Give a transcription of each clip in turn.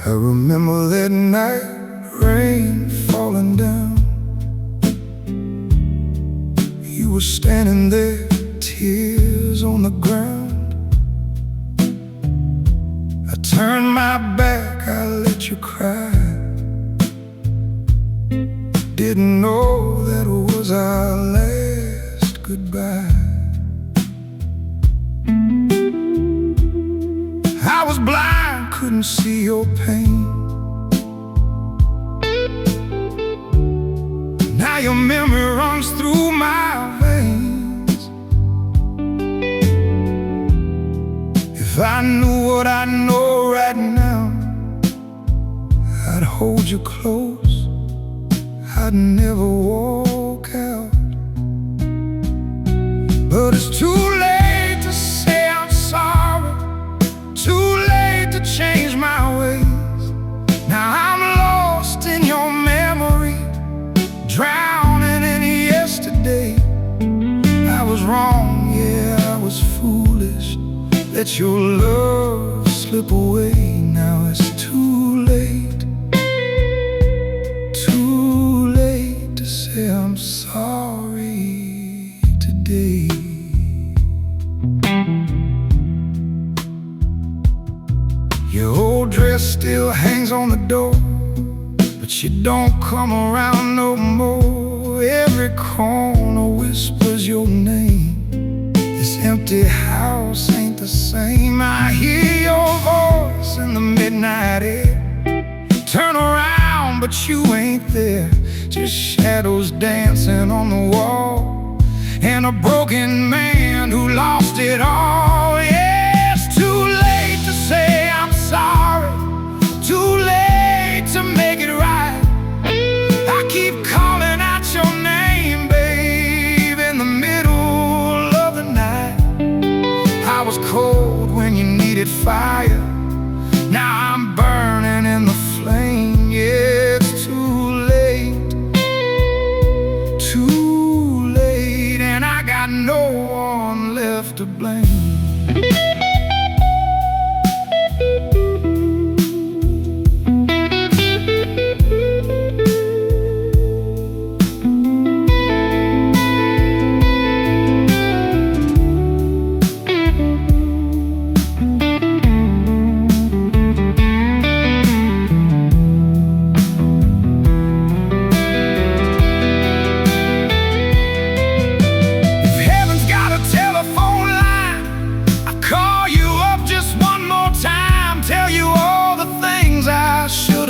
I remember that night, rain falling down. You were standing there, tears on the ground. I turned my back, I let you cry. Didn't know that was our last goodbye. I was blind, couldn't see your pain. Now your memory runs through my veins. If I knew what I know right now, I'd hold you close, I'd never walk out. But it's too late to say I'm sorry, too late to change my ways. Now I'm lost in your memory, drowning in yesterday. I was wrong, yeah, I was foolish. Let your love slip away. Now it's too late, too late to say I'm sorry today. Your old dress still hangs on the door, but you don't come around no more. Every corner whispers your name. This empty house ain't the same. I hear your voice in the midnight air. Turn around, but you ain't there. Just shadows dancing on the wall, and a broken man who lost it all. Yeah, it's too late to say I'm sorry, too late to make it right. I keep calling out your name, babe, in the middle of the night. I was cold when you needed fire. Now I'm burning in the flame. Yeah, it's too late, too late, and I got no one left to blame.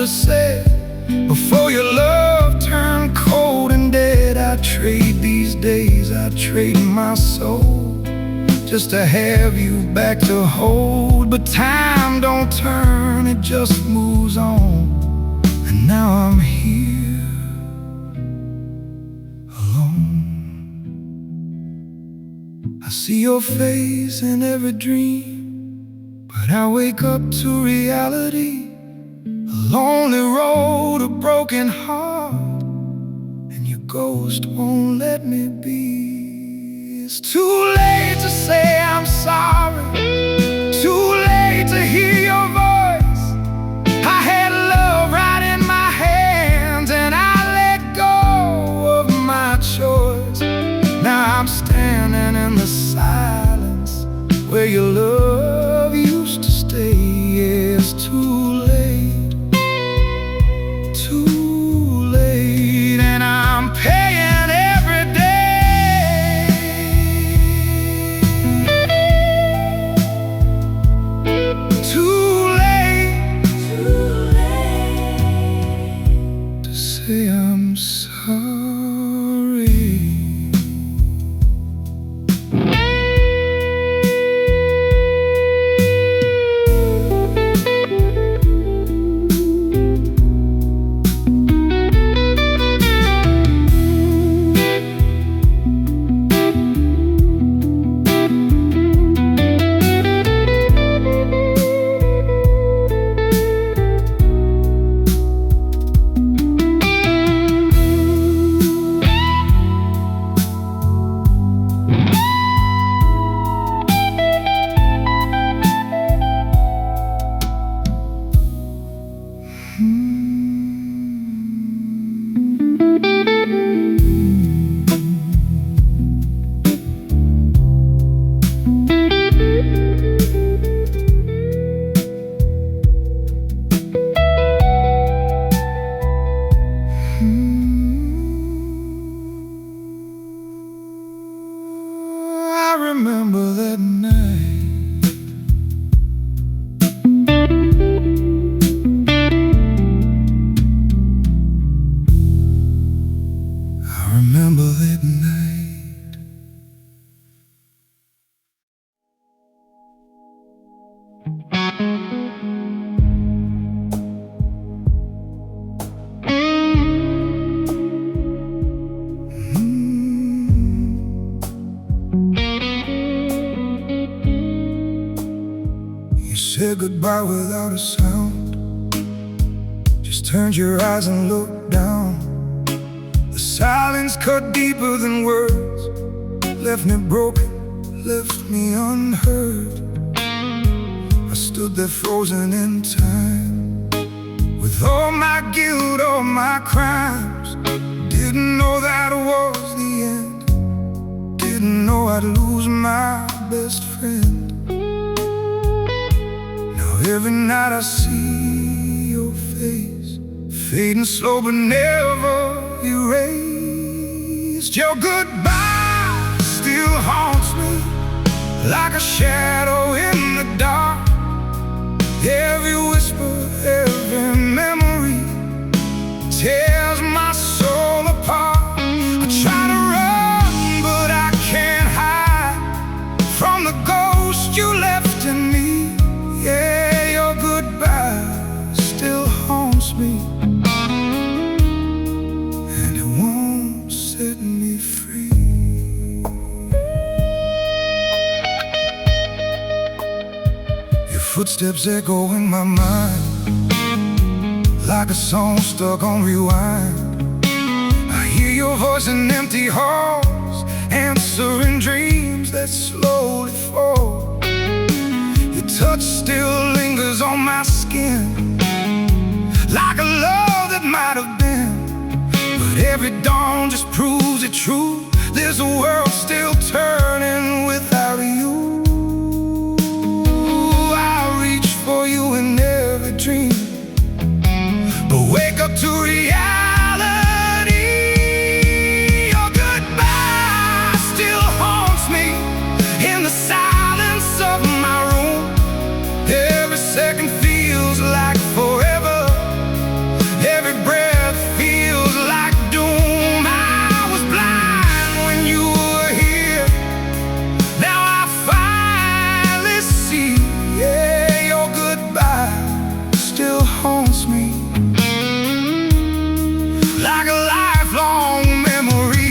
Said before your love turned cold and dead, I'd trade these days, I'd trade my soul just to have you back to hold. But time don't turn, it just moves on, and now I'm here alone. I see your face in every dream, but I wake up to reality. A lonely road, a broken heart, and your ghost won't let me be. It's too late to say I'm sorry, too late to hear your voice. I had love right in my hands, and I let go of my choice. Now I'm standing in the silence where your love used to stay. Yeah, it's too late, too late, and I'm paying every day. I remember that night. I remember that night. You said goodbye without a sound, just turned your eyes and looked down. The silence cut deeper than words, left me broken, left me unheard. I stood there frozen in time, with all my guilt, all my crimes. Didn't know that was the end, didn't know I'd lose my best friend. Every night I see your face, fading slow but never erased. Your goodbye still haunts me like a shadow in the dark. Every whisper, every memory tears my soul apart. I try to run but I can't hide from the ghost you left in me. Yeah, still haunts me, and it won't set me free. Your footsteps echo in my mind, like a song stuck on rewind. I hear your voice in empty halls, answering dreams that slowly fall. Your touch still lingers on my skin, like a love that might have been. But every dawn just proves it true, there's a world still turning without you. I reach for you in every dream, but wake up to reality. Your goodbye still haunts me in the silence of my room. Every second feels like forever, every breath feels like doom. I was blind when you were here, now I finally see. Yeah, your goodbye still haunts me like a lifelong memory.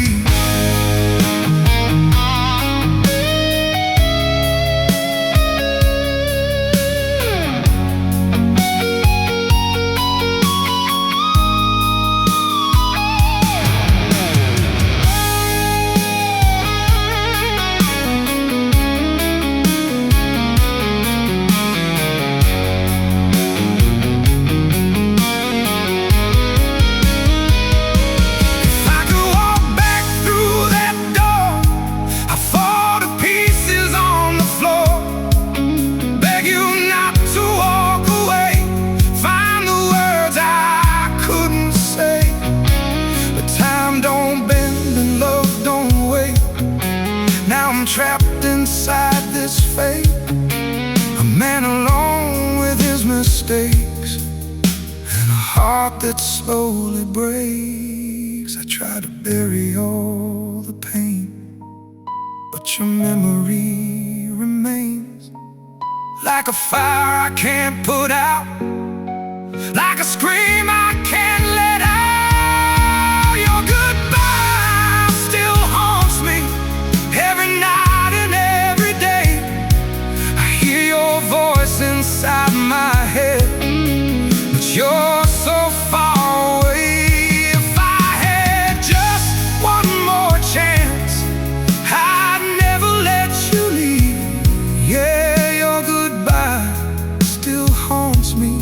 I'm trapped inside this fate, a man alone with his mistakes, and a heart that slowly breaks. I try to bury all the pain, but your memory remains like a fire I can't put out, like a scream I can't let out. Your goodbye still haunts me every night and every day. I hear your voice inside my head, but you're so far away. If I had just one more chance, I'd never let you leave. Yeah, your goodbye still haunts me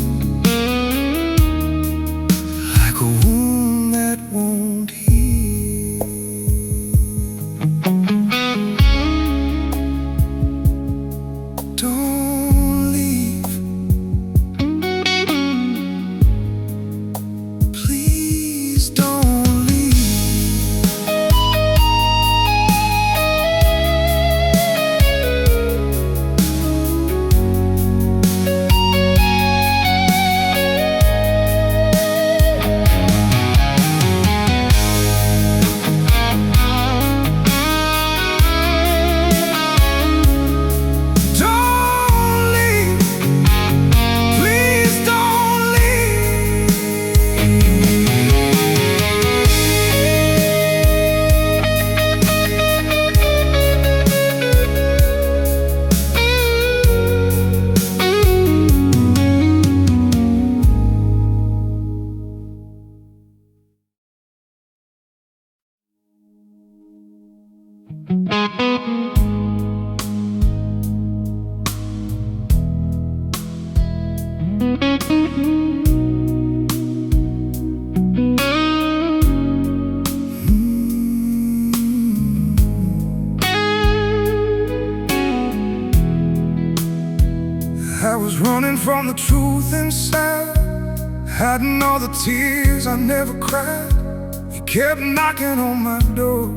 hiding all the tears I never cried. You kept knocking on my door,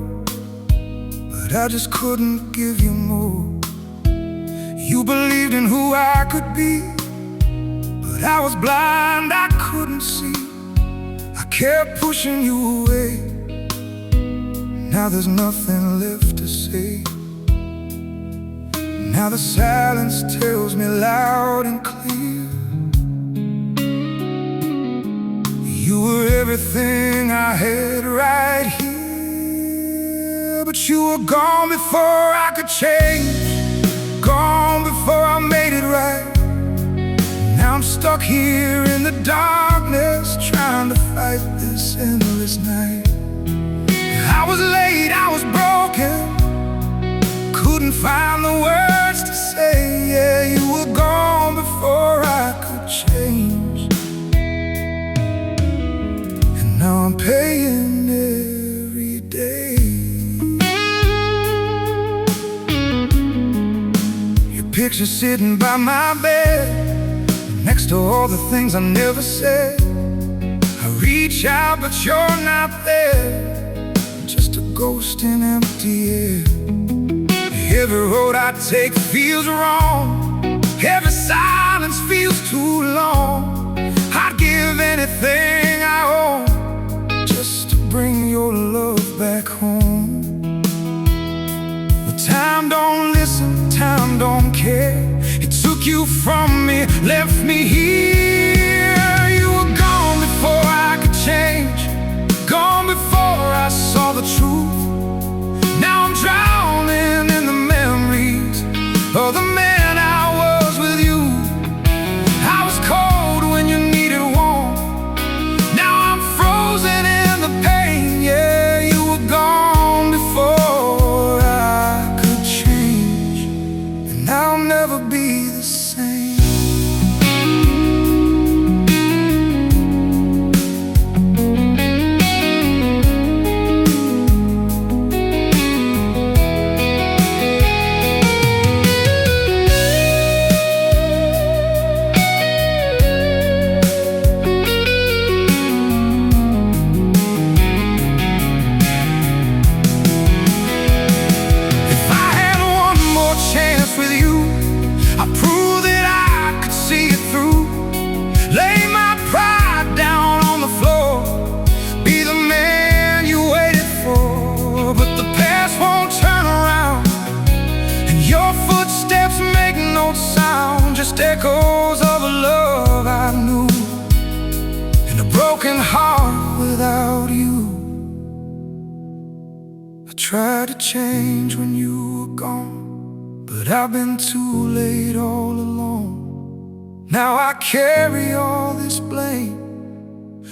but I just couldn't give you more. You believed in who I could be, but I was blind, I couldn't see. I kept pushing you away. Now there's nothing left to say. Now the silence tells me loud and clear, you were everything I had right here. But you were gone before I could change, gone before I made it right. Now I'm stuck here in the darkness, trying to fight this endless night. I was late, I was broken, couldn't find the words to say. Yeah, you were gone before I could change, and now I'm paying every day. Your picture sitting by my bed, next to all the things I never said. I reach out, but you're not there, just a ghost in empty air. Every road I take feels wrong, every silence feels too long. I'd give anything I own just to bring your love back home. But time don't listen, time don't care. It took you from me, left me here. You were gone before I could change, gone before I saw the truth. Now I'm drowning in the memories of the man I was with you. I was cold when you needed warmth, now I'm frozen in the pain. Yeah, you were gone before I could change, and I'll never be the same. Just echoes of a love I knew, and a broken heart without you. I tried to change when you were gone, but I've been too late all along. Now I carry all this blame,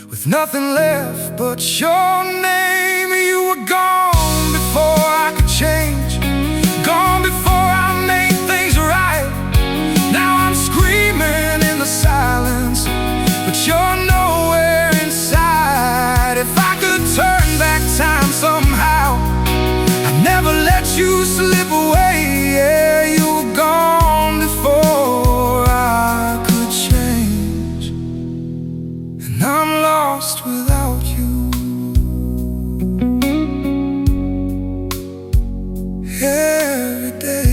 with nothing left but your name. You were gone before I could change, gone before I made things right. Screaming in the silence, but you're nowhere inside. If I could turn back time somehow, I'd never let you slip away. Yeah, you were gone before I could change, and I'm lost without you. Every day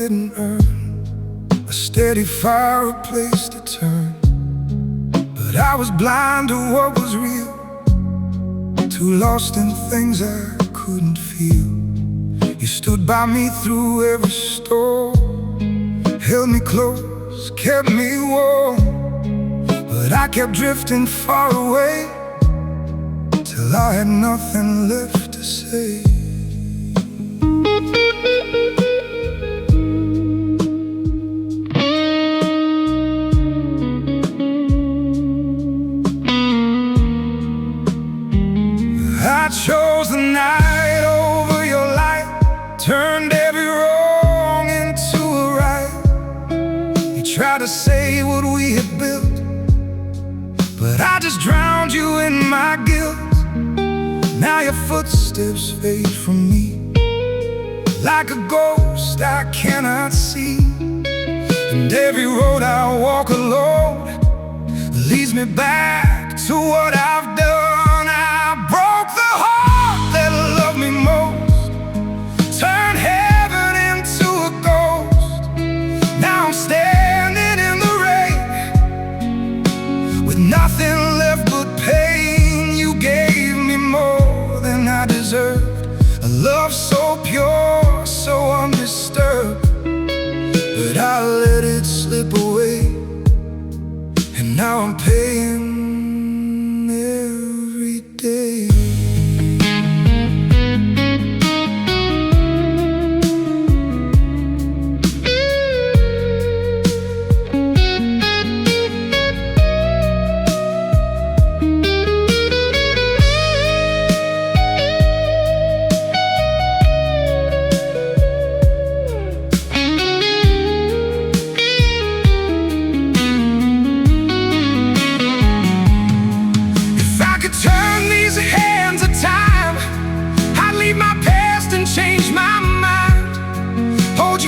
didn't earn, a steady fire, a place to turn. But I was blind to what was real, too lost in things I couldn't feel. You stood by me through every storm, held me close, kept me warm. But I kept drifting far away, till I had nothing left to say. I chose the night over your light, turned every wrong into a right. You tried to say what we had built, but I just drowned you in my guilt. Now your footsteps fade from me, like a ghost I cannot see. And every road I walk alone leads me back to what I've done. I broke the heart that loved me most, turned heaven into a ghost. Now I'm standing in the rain, with nothing left but pain. You gave me more than I deserved, a love so pure, so undisturbed. But I let it slip away, and now I'm paying every day.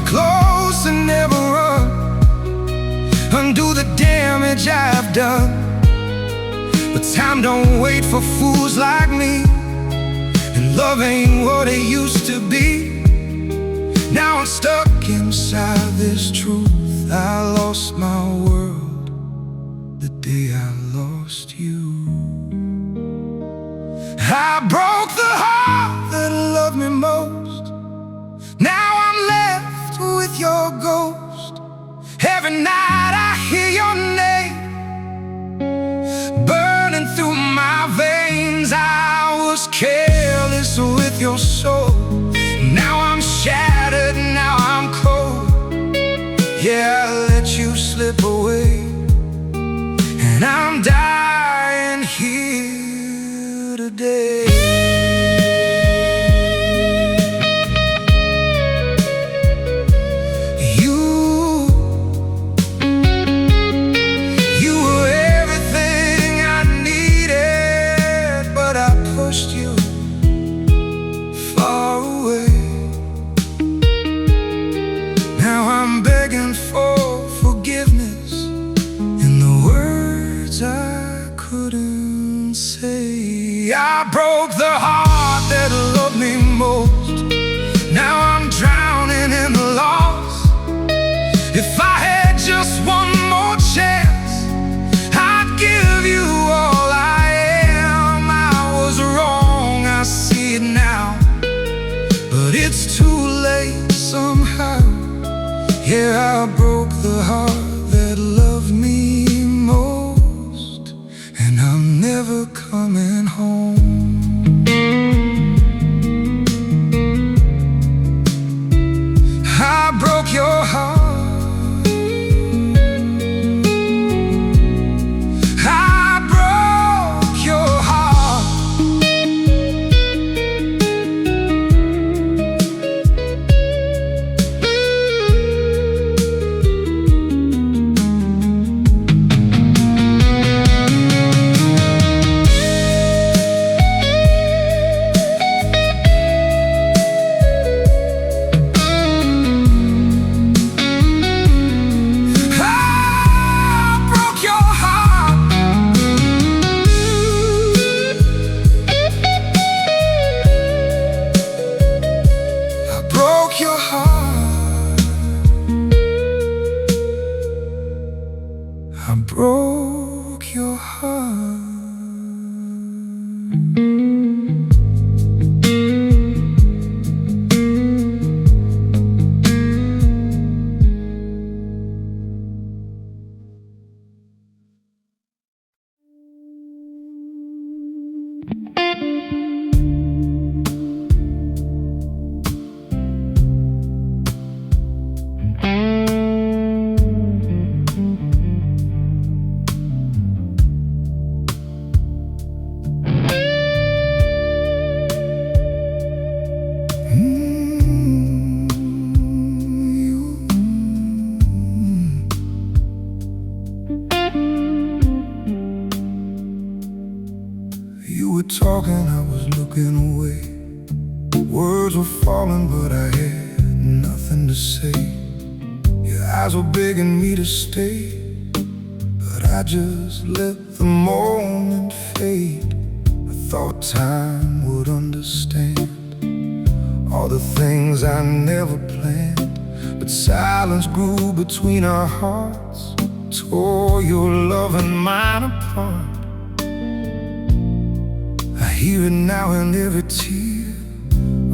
Close and never run, undo the damage I've done. But time don't wait for fools like me, and love ain't what it used to be. Now I'm stuck inside this truth. I lost my world the day I lost you. I broke the heart that loved me most. Now I'm left with your ghost. Every night I hear your name burning through my veins. I was careless with your soul. Now I'm shattered, now I'm cold. Yeah, I let you slip away, and I'm dying here today. For forgiveness in the words I couldn't say. I broke the heart that loved me most. Now I'm drowning in the loss. If I had just one more chance, I'd give you all I am. I was wrong, I see it now, but it's too late somehow. Yeah, I broke the heart that loved me most, and I'm never coming home. I broke your heart. I broke your heart. talking, I was looking away. Words were falling, but I had nothing to say. Your eyes were begging me to stay, but I just let the moment fade. I thought time would understand all the things I never planned, but silence grew between our hearts, tore your love and mine apart. I hear it now in every tear,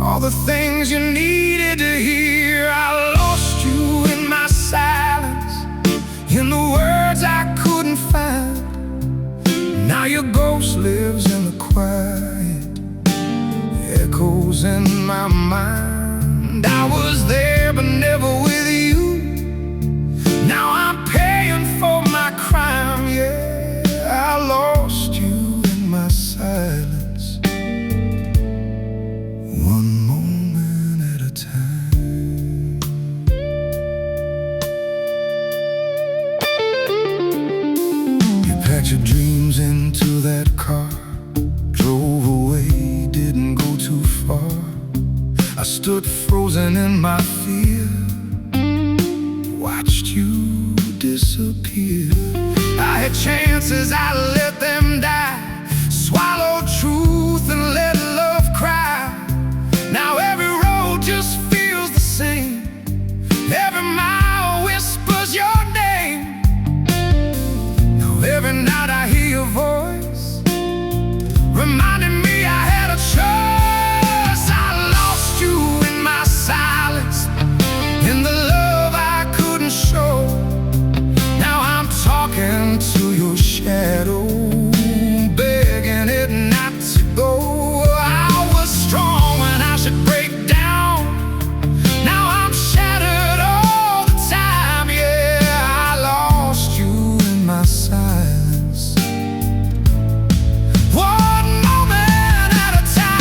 all the things you needed to hear. I lost you in my silence, in the words I couldn't find. Now your ghost lives in the quiet, echoes in my mind. I was there but never with you. Now I'm paying for my crime, yeah. I lost you in my silence, one moment at a time. You packed your dreams into that car, drove away, didn't go too far. I stood frozen in my fear, watched you disappear. I had chances, I let them die, swallowed truth and let love cry. Now every road just feels the same, every mile whispers your name. Now every night I hear your voice, reminding me I had a choice. I lost you in my silence, in the love I couldn't show. Now I'm talking to your shadow, begging it not to go. I was strong when I should break down. Now I'm shattered all the time, yeah. I lost you in my silence, one moment at a time.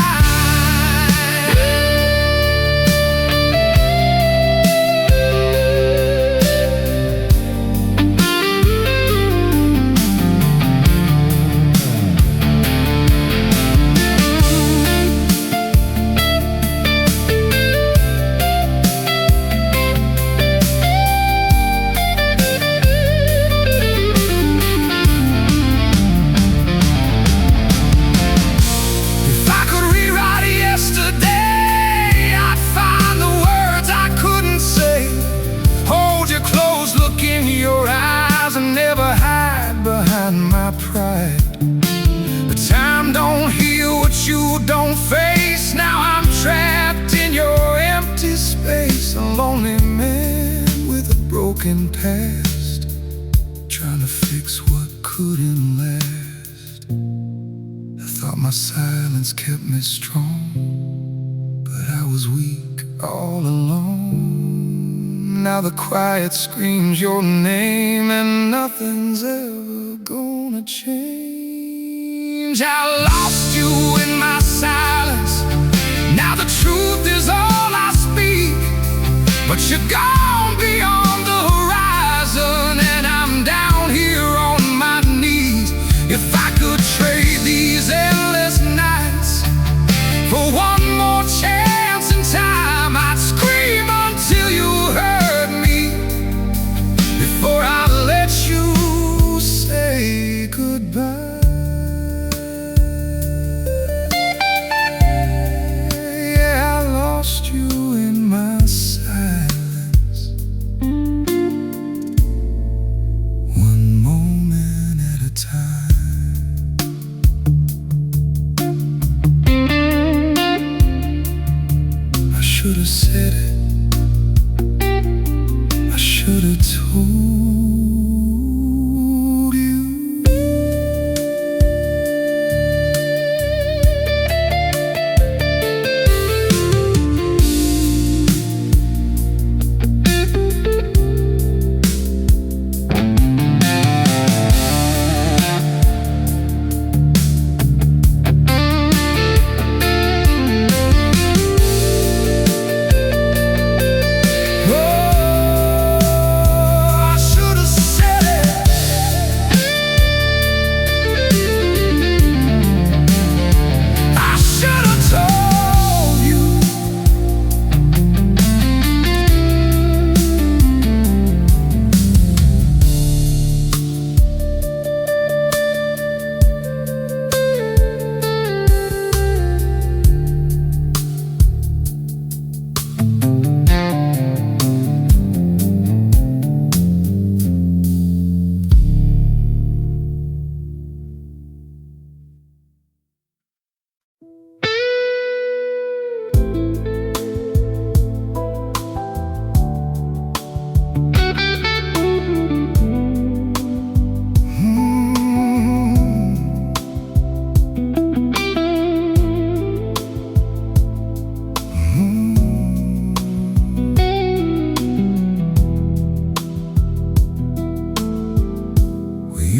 If I could rewrite yesterday, I'd find the words I couldn't say. Hold you close, look in your eyes, and never hide behind my pride. The time don't heal what you don't face. Now I'm trapped in your empty space, a lonely man with a broken past, trying to fix what couldn't last. I thought my silence kept me strong, but I was weak all alone. Now the quiet screams your name, and nothing's ever gonna change. I lost you in my silence, now the truth is all I speak. But you're gone beyond the horizon, and I'm down here on my knees. If I could trade these endless nights for one more chance in time, I'd scream until you heard me, before I let you say goodbye. Yeah, I lost you in my silence, one moment at a time. I should have said it, I should have told you.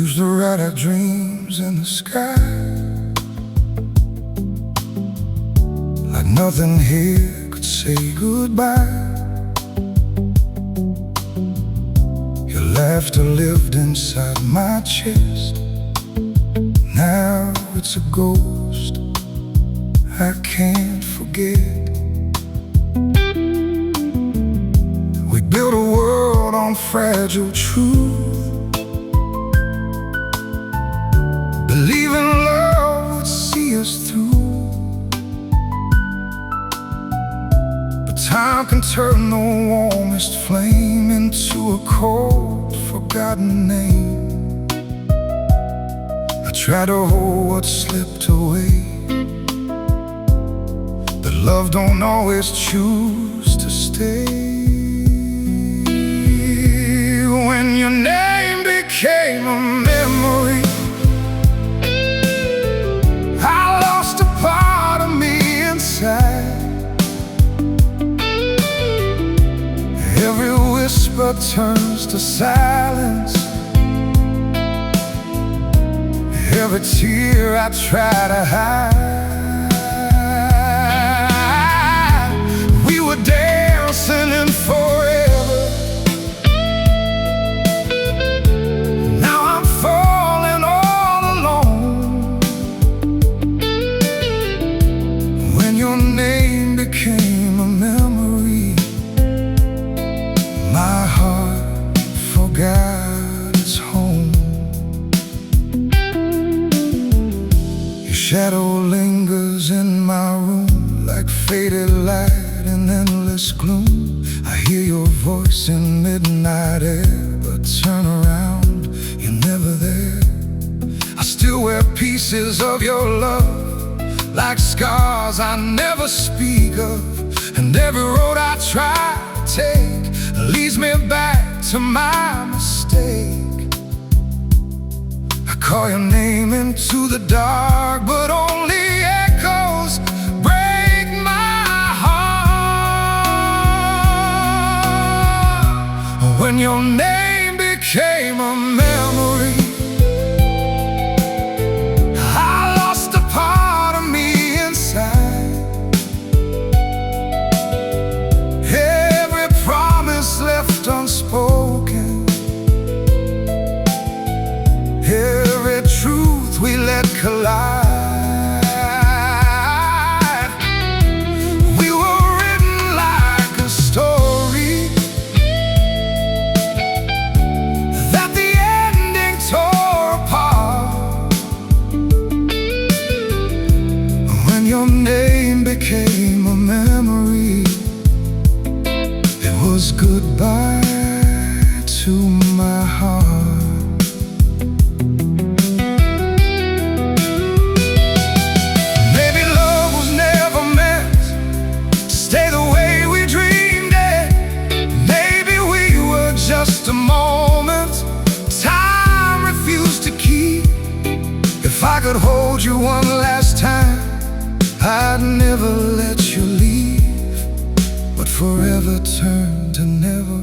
used to write our dreams in the sky, like nothing here could say goodbye. Your laughter lived inside my chest. Now it's a ghost I can't forget. We built a world on fragile truth, believing love would see us through. But time can turn the warmest flame into a cold, forgotten name. I try to hold what slipped away, but love don't always choose to stay. When your name became a memory, I lost a part of me inside. Every whisper turns to silence, every tear I try to hide. We were dancing in forever. Now I'm falling all alone. When your name became a memory, my heart forgot its home. Shadow lingers in my room like faded light in endless gloom. I hear your voice in midnight air, but turn around, you're never there. I still wear pieces of your love, like scars I never speak of. And every road I try to take leads me back to my mistake. I call your name into the dark, but only echoes break my heart. When your name became a memory, I lost a part of me inside. Every promise left unspoken, every truth we let collide. We were written like a story that the ending tore apart. When your name became a memory, it was goodbye to my heart. Just a moment time refused to keep. If I could hold you one last time, I'd never let you leave. But forever turned to never,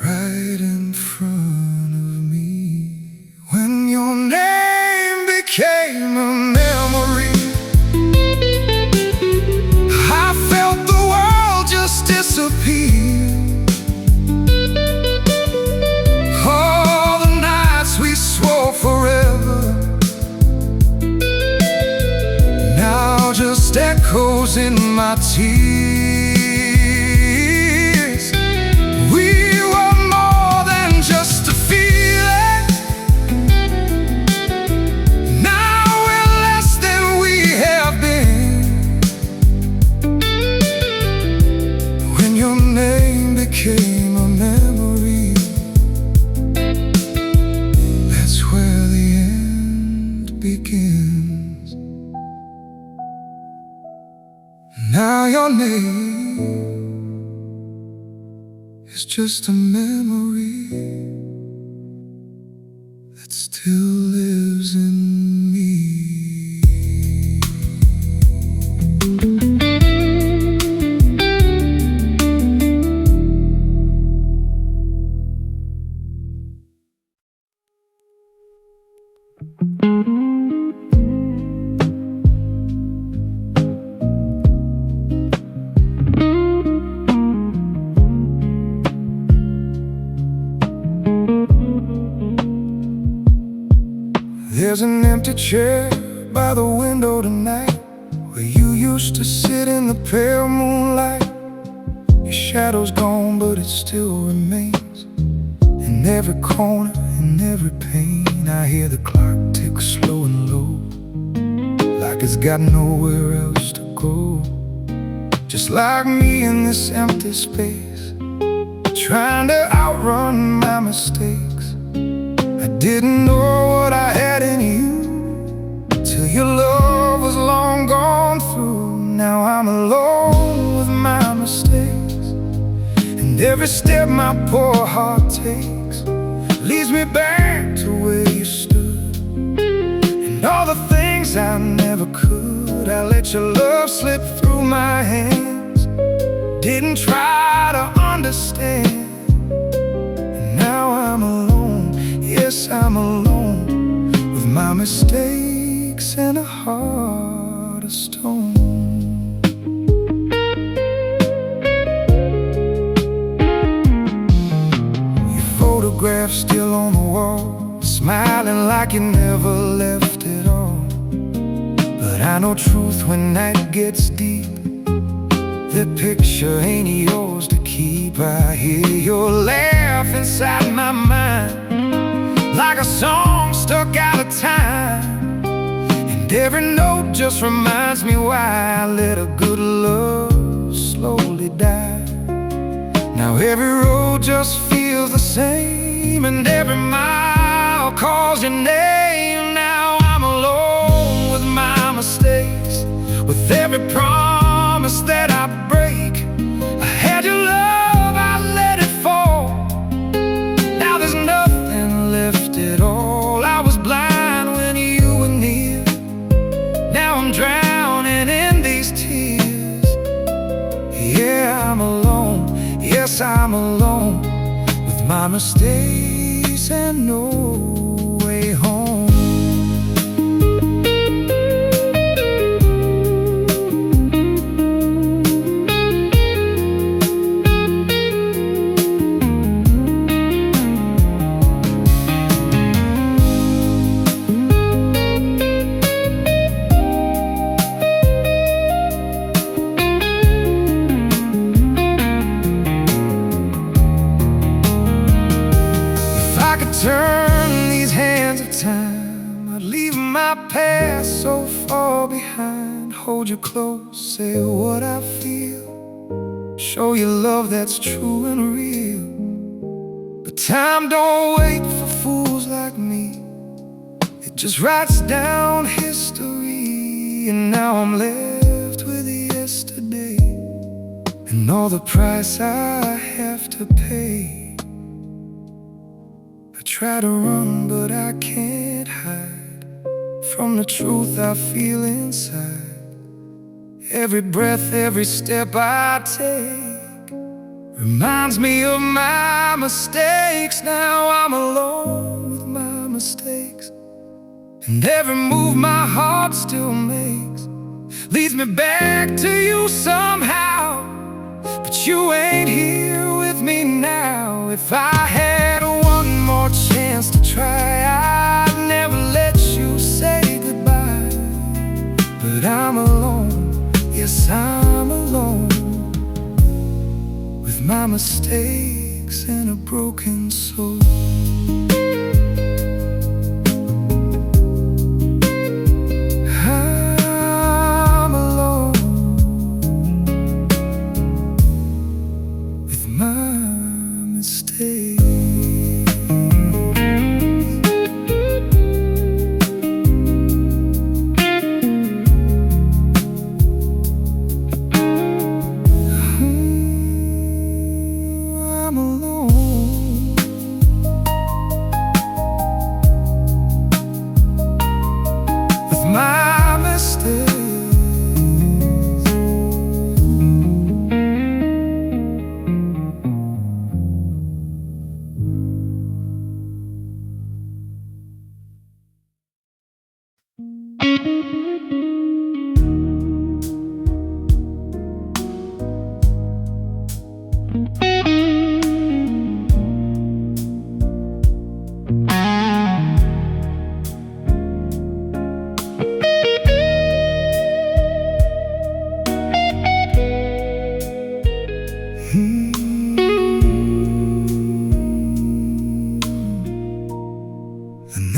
right in front of me. When your name became a memory, I felt the world just disappear. Forever, now just echoes in my tears. We were more than just a feeling. Now we're less than we have been. When your name became a memory, where the end begins. Now your name is just a memory that still lives in me. There's an empty chair by the window tonight, where you used to sit in the pale moonlight. Your shadow's gone, but it still remains in every corner, in every pain. I hear the clock tick slow and low, like it's got nowhere else to go. Just like me in this empty space, trying to outrun my mistakes. I didn't know what I had in you till your love was long gone through. Now I'm alone with my mistakes, and every step my poor heart takes leads me back to where you stood. And all the things I never could, I let your love slip through my hands. Didn't try to understand, and now I'm alone. Yes, I'm alone with my mistakes and a heart of stone. Your photograph still on the wall, smiling like you never left at all. But I know truth when night gets deep, that picture ain't yours to keep. I hear your laugh inside my mind, like a song stuck out of time. And every note just reminds me why I let a good love slowly die. Now every road just feels the same, and every mile calls your name. Now I'm alone with my mistakes, with every promise that I break. I had your love, I let it fall. Now there's nothing left at all. I was blind when you were near. Now I'm drowning in these tears. Yeah, I'm alone. Yes, I'm alone with my mistakes and no way home. Turn these hands of time, I'd leave my past so far behind. Hold you close, say what I feel, show you love that's true and real. But time don't wait for fools like me, it just writes down history. And now I'm left with yesterday, and all the price I have to pay. I try to run, but I can't hide from the truth I feel inside. Every breath, every step I take reminds me of my mistakes. Now I'm alone with my mistakes, and every move my heart still makes leads me back to you somehow. But you ain't here with me now. If I had one more chance to try, I'd never let you say goodbye. But I'm alone, yes, I'm alone with my mistakes and a broken soul. I'm alone with my mistakes. My mistakes.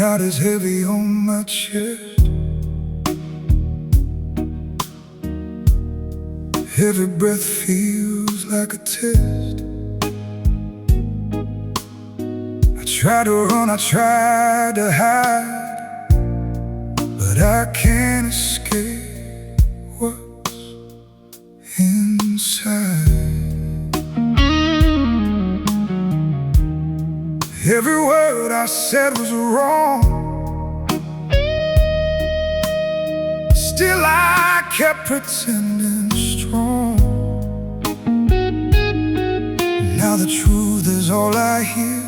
not as heavy on my chest. Every breath feels like a test. I try to run, I try to hide, but I can't escape what's inside. Every word I said was wrong, still I kept pretending strong. Now the truth is all I hear,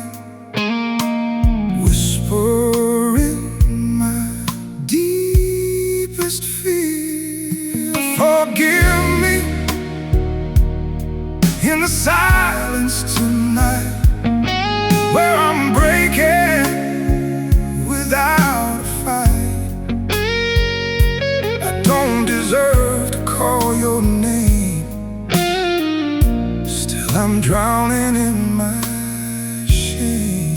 whisper in my deepest fear. Forgive me in the silence tonight, where I'm breaking without a fight. I don't deserve to call your name, still I'm drowning in my shame.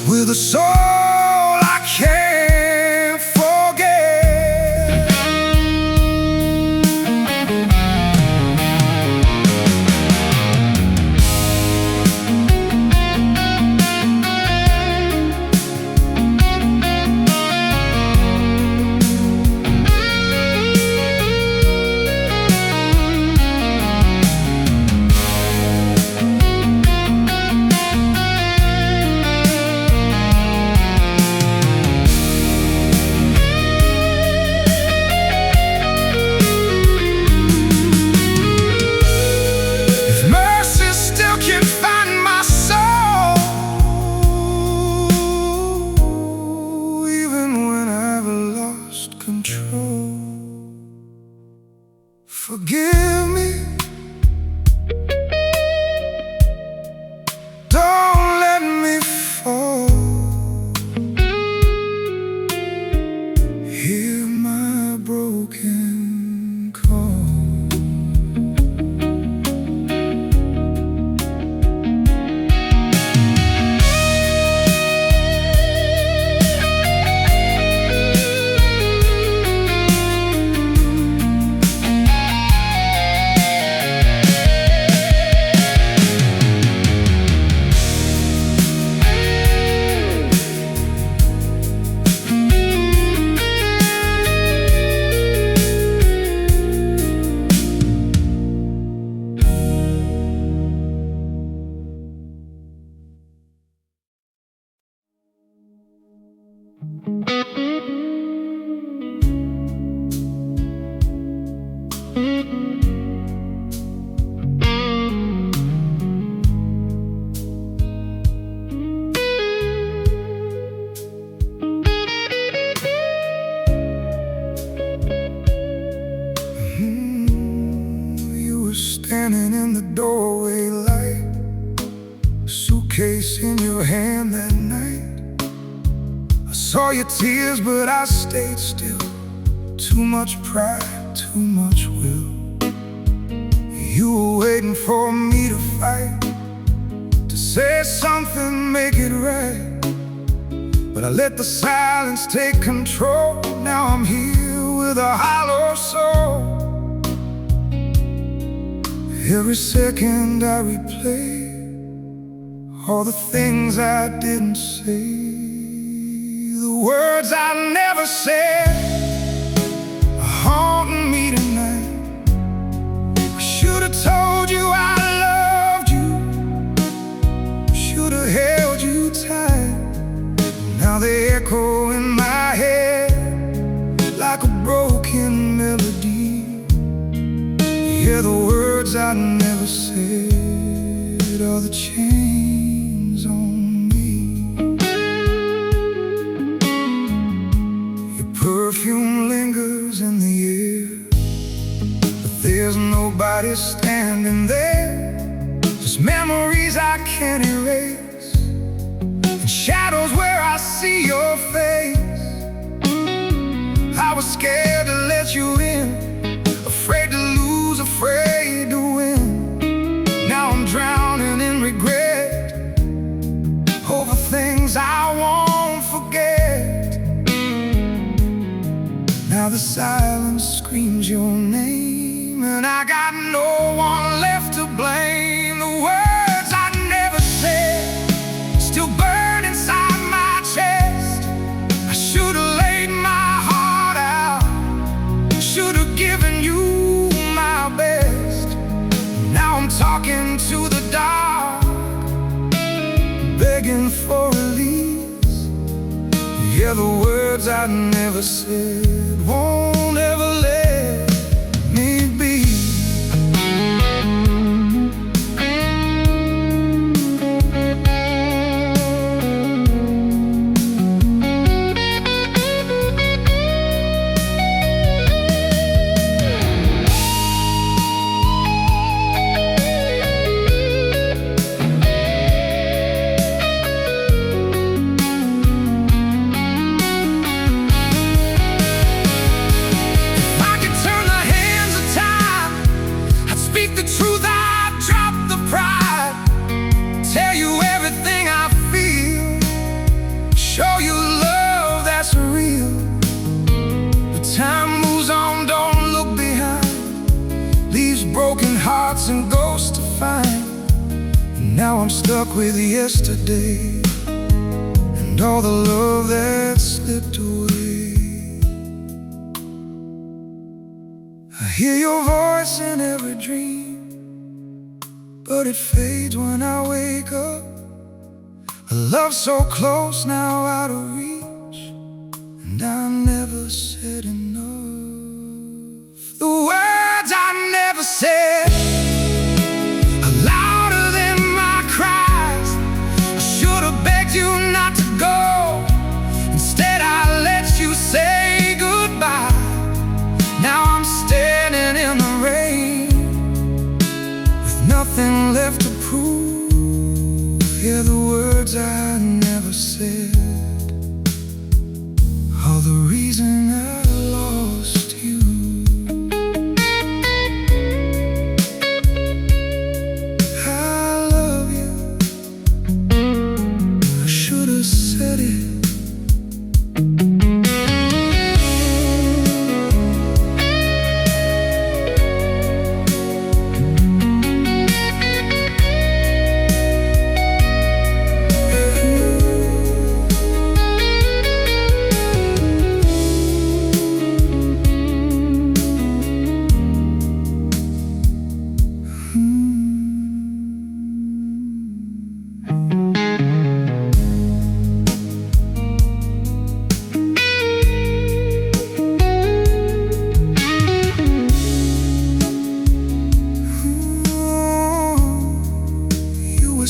With a soul I can't forget. Forgive me, don't let me fall. Hear my broken call. Standing in the doorway, light a suitcase in your hand that night. I saw your tears, but I stayed still. Too much pride, too much will. You were waiting for me to fight, to say something, make it right. But I let the silence take control. Now I'm here with a hollow soul. Every second I replay all the things I didn't say, the words I never said are haunting me tonight. I should have told you I loved you, should have held you tight. Now they echo in my head, words I never said, or the chains on me. Your perfume lingers in the air, but there's nobody standing there. Just memories I can't erase, and shadows where I see your face. I was scared to let you in, afraid to lose, afraid to win. Now I'm drowning in regret over things I won't forget. Now the silence screams your name, and I got no one left to blame. The words I never said still burn inside my chest. I should've laid my heart out, should've given you my best. Now I'm talking to the dark, begging for release. Yeah, the words I never said won't ever let me be. Broken hearts and ghosts to find. And now I'm stuck with yesterday and all the love that slipped away. I hear your voice in every dream, but it fades when I wake up. A love so close, now out of reach, and I never said enough. The words I never said are louder than my cries. I should have begged you not to go, instead I let you say goodbye. Now I'm standing in the rain with nothing left to prove. Yeah, the words I never said are the reason I lost you.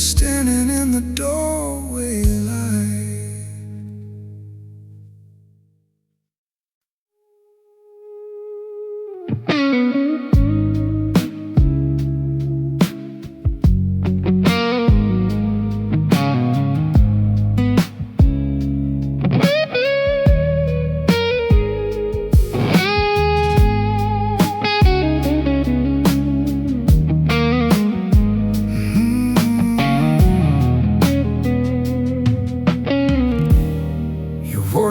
Standing in the doorway light.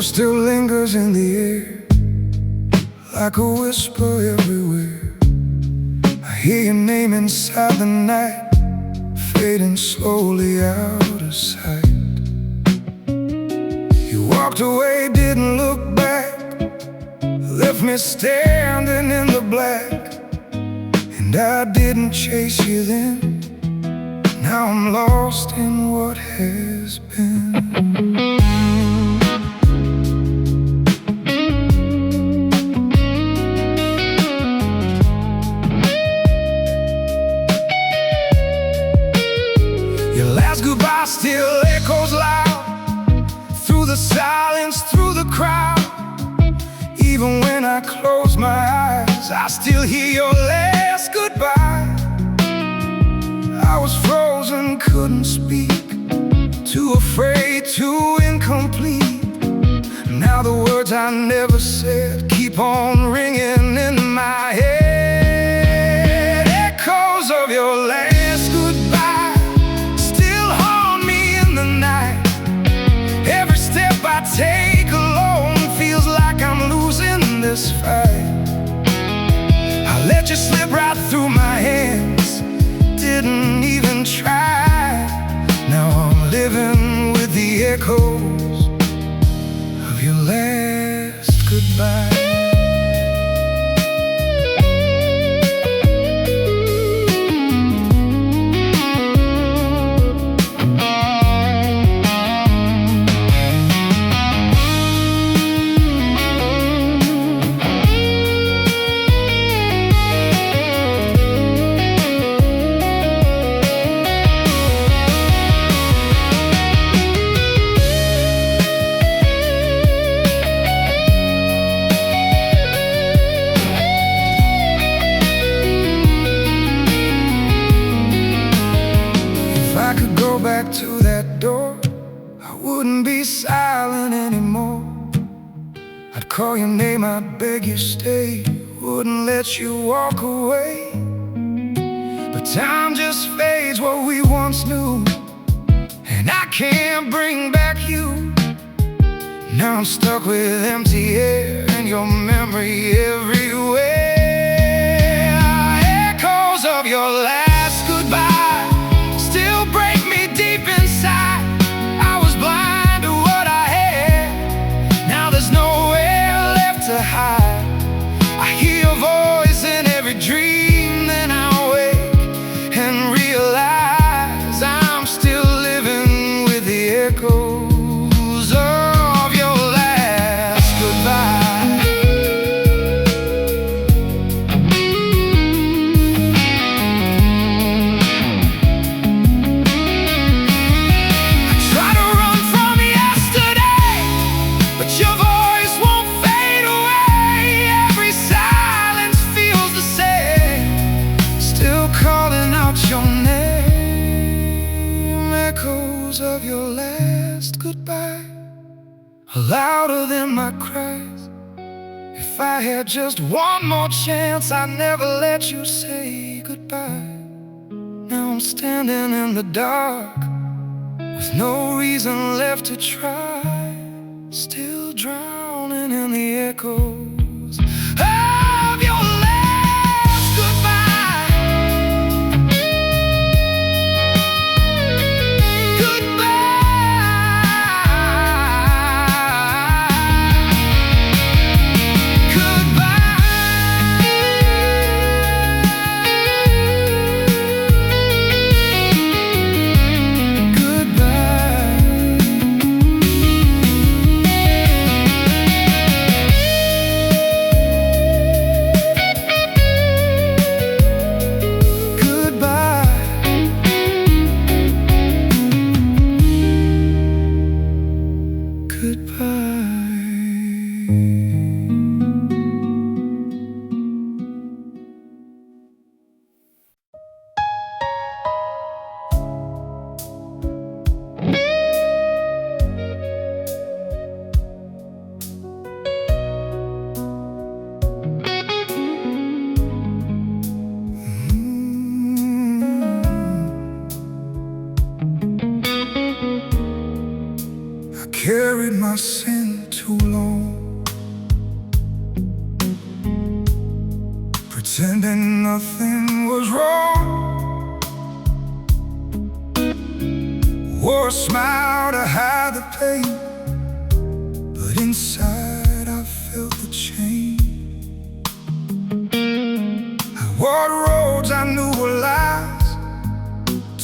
Still lingers in the air, like a whisper everywhere. I hear your name inside the night, fading slowly out of sight. You walked away, didn't look back, left me standing in the black. And I didn't chase you then, now I'm lost in what has been. through the silence, through the crowd. Even when I close my eyes, I still hear your last goodbye. I was frozen, couldn't speak, too afraid, too incomplete. Now the words I never said keep on ringing in my head. Echoes of your last goodbye still haunt me in the night. Every step I take alone feels like I'm losing this fight. I let you slip right through my hands, didn't even try. Now I'm living with the echoes of your last goodbye. Back to that door, I wouldn't be silent anymore. I'd call your name, I'd beg you stay, wouldn't let you walk away. But time just fades what we once knew, and I can't bring back you. Now I'm stuck with empty air and your memory everywhere. Echoes of your last goodbye still break me deep inside. I was blind to what I had, now there's nowhere left to hide. I hear your voice in every dream, then I wake and realize I'm still living with the echoes of your last goodbye. Of your last goodbye are louder than my cries. If I had just one more chance, I'd never let you say goodbye. Now I'm standing in the dark with no reason left to try, still drowning in the echoes of your last goodbye. Carried my sin too long, pretending nothing was wrong. Wore a smile to hide the pain, but inside I felt the change. I walked roads I knew were lies,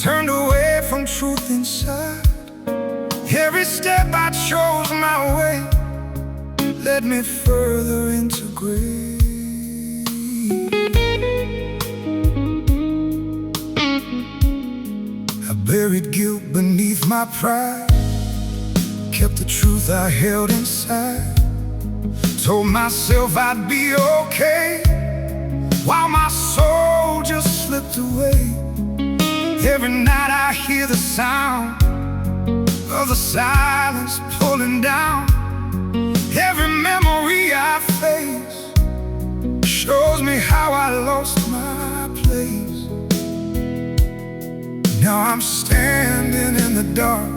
turned away from truth inside. Every step I chose my way led me further into grave. I buried guilt beneath my pride, kept the truth I held inside. Told myself I'd be okay, while my soul just slipped away. Every night I hear the sound of the silence pulling down. Every memory I face shows me how I lost my place. Now I'm standing in the dark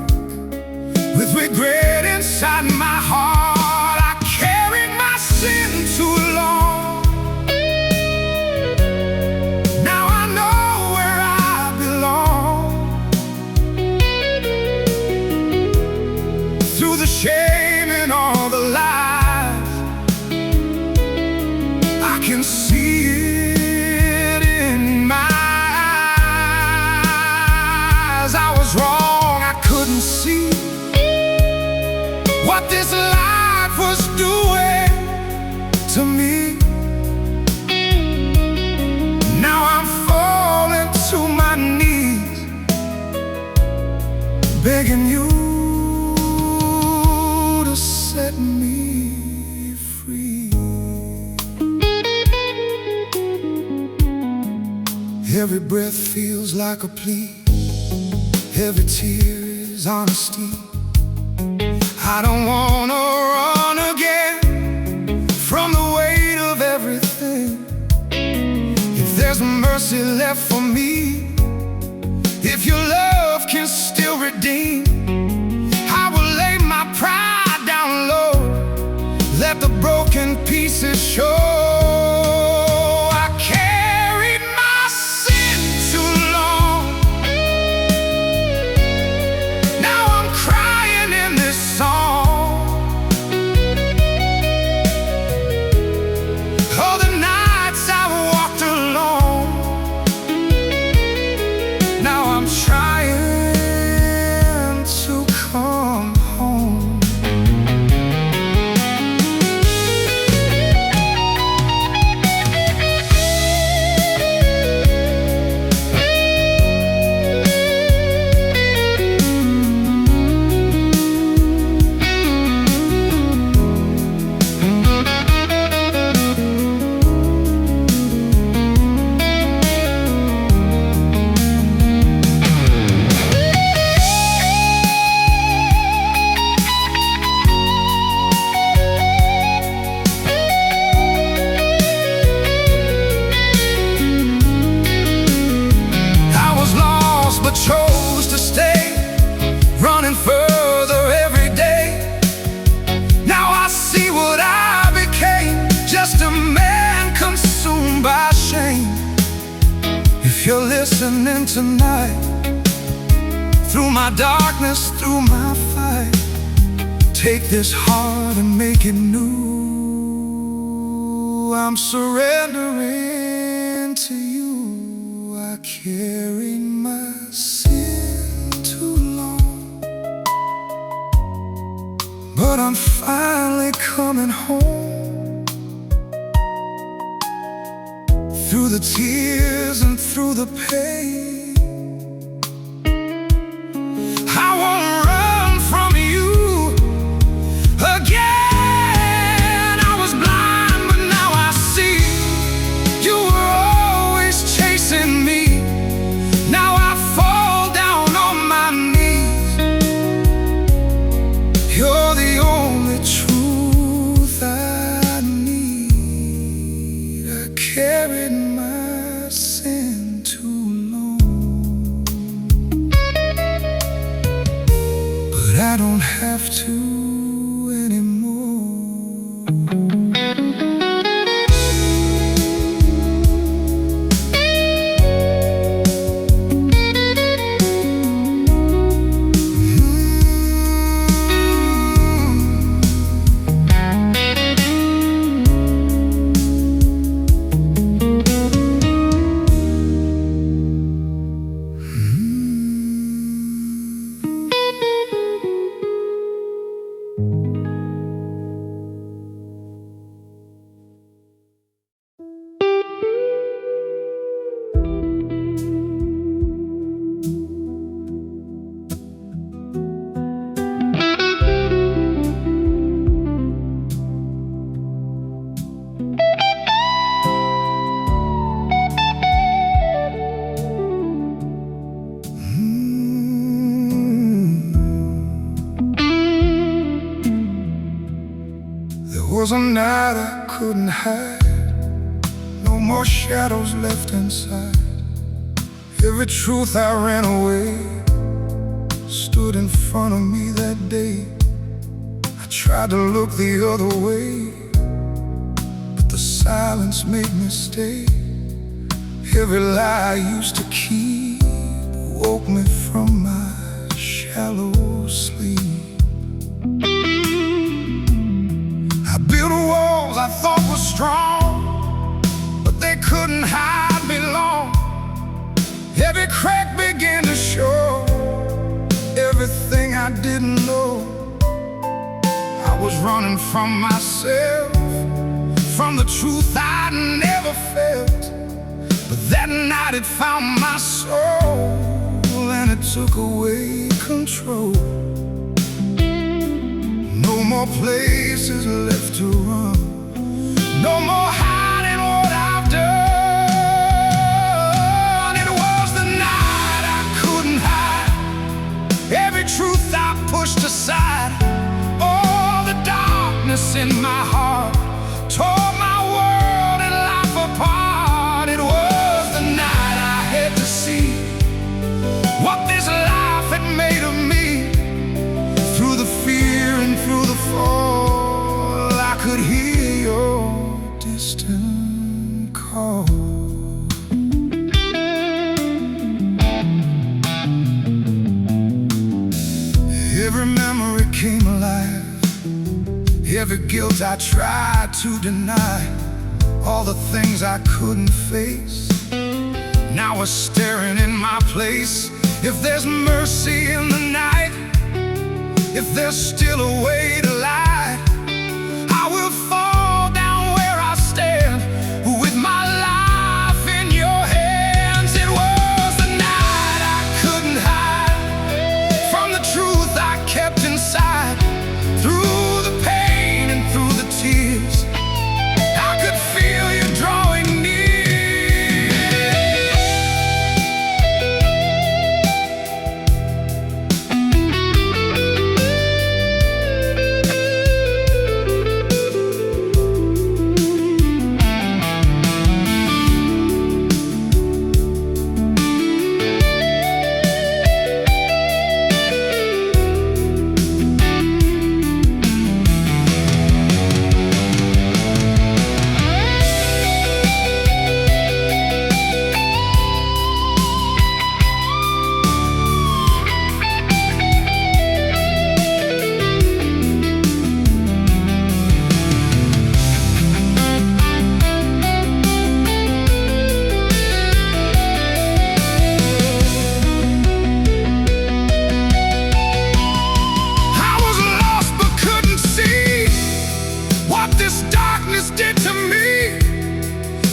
with regret inside my heart. I carried my sin too long. Now I know where I belong. Through the shame and all the lies, I can see it in my eyes. I was wrong, I couldn't see what this life was doing to me. Now I'm falling to my knees, begging you to set me free. Every breath feels like a plea, every tear is honesty. I don't wanna run again from the weight of everything. If there's mercy left for me, if your love can still redeem, I will lay my pride down low, let the broken pieces show. I carried my sin too long. Now I'm crying in this song. All the nights I walked alone. Now I'm trying to come home. But chose to stay, running further every day. Now I see what I became, just a man consumed by shame. If you're listening tonight, through my darkness, through my fight, take this heart and make it new. I'm surrendering to you. I carried my sin too long, but I'm finally coming home. Through the tears and through the pain, I won't run from you again. I was blind, but now I see. You were always chasing me. Now I fall down on my knees. You're the only truth I need. I carried my sin too long, but I don't have to anymore. was a night I couldn't hide. No more shadows left inside. Every truth I ran away stood in front of me that day. I tried to look the other way, but the silence made me stay. Every lie I used to keep woke me from my shallow sleep. I built walls I thought were strong, but they couldn't hide me long. Every crack began to show everything I didn't know. I was running from myself, from the truth I'd never felt. But that night it found my soul, and it took away control. No more places left to run, no more hiding what I've done. It was the night I couldn't hide, every truth I pushed aside. All the darkness in my heart tore my world and life apart. It was the night I had to see what this life had made of me. Through the fear and through the fall, I could hear your distant call. Every memory came alive, every guilt I tried to deny, all the things I couldn't face now are staring in my place. If there's mercy in the night, if there's still a way to light, I will fall down where I stand with my life in your hands. It was the night I couldn't hide from the truth I kept inside. Through the pain and through the tears, I could feel you drawing near. This darkness did to me.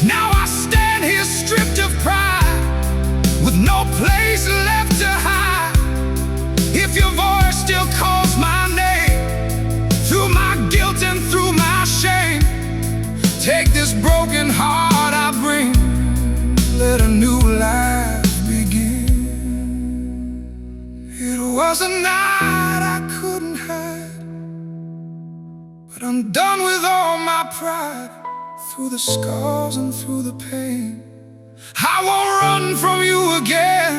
Now I stand here stripped of pride, with no place left to hide. If your voice still calls my name, through my guilt and through my shame, take this broken heart I bring, let a new life begin. It was a night I couldn't hide, but I'm done with all my pride. Through the scars and through the pain, I won't run from you again.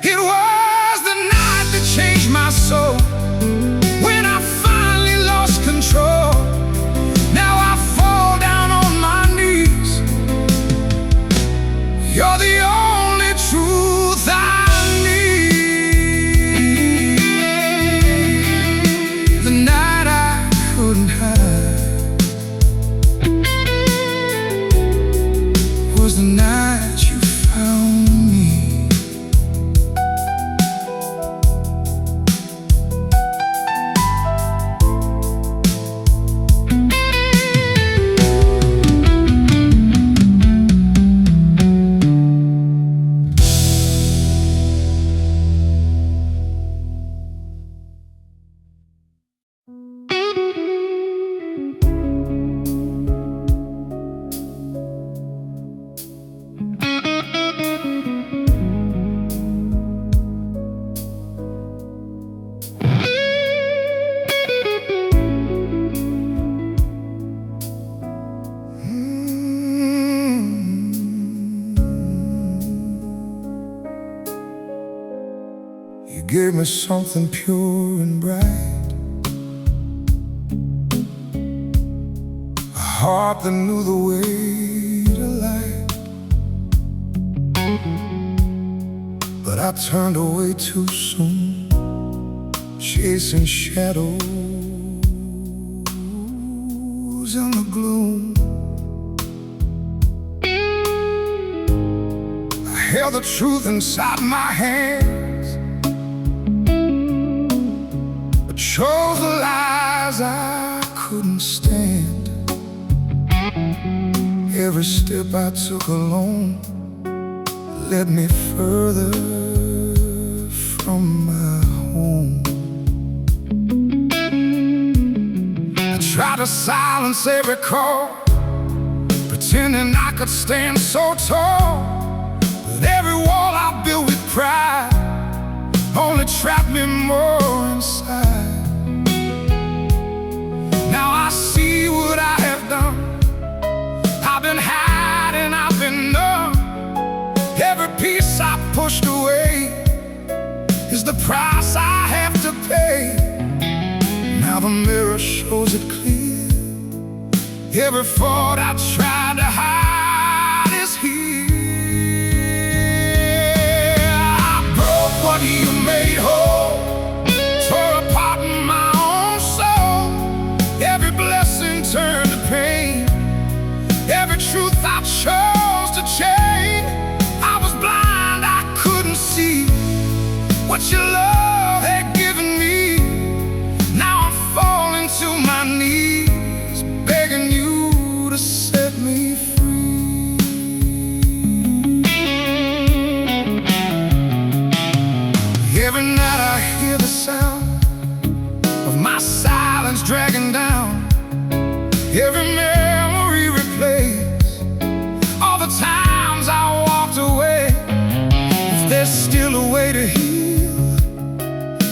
It was the night that changed my soul, when I finally lost control. Now I fall down on my knees. You're the only truth I need. The night I couldn't hide was the night you found me. gave me something pure and bright, a heart that knew the way to light. But I turned away too soon, chasing shadows in the gloom. I held the truth inside my hands, but chose the lies I couldn't stand. Every step I took alone led me further from my home. I tried to silence every call, pretending I could stand so tall. But every wall I built with pride only trapped me more inside. Now I see what I have done. I've been hiding, I've been numb. Every piece I pushed away is the price I have to pay. Now the mirror shows it clear. Every fault I tried to hide is here. I broke what you made whole, tore apart my own soul. Every blessing turned to pain, every truth I chose to change. I was blind, I couldn't see what your love had given me. Now I'm falling to my knees, begging you to set me free. Every night I hear the sound of my silence dragging down. Every memory replays all the times I walked away. If there's still a way to heal,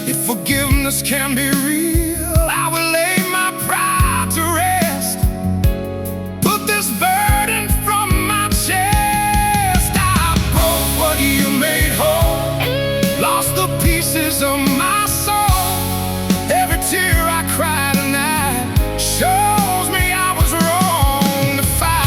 if forgiveness can be real, I will lay my pride to rest, put this burden from my chest. I broke what you made whole, lost the pieces of my soul. Every tear I cried tonight shows me I was wrong to fight.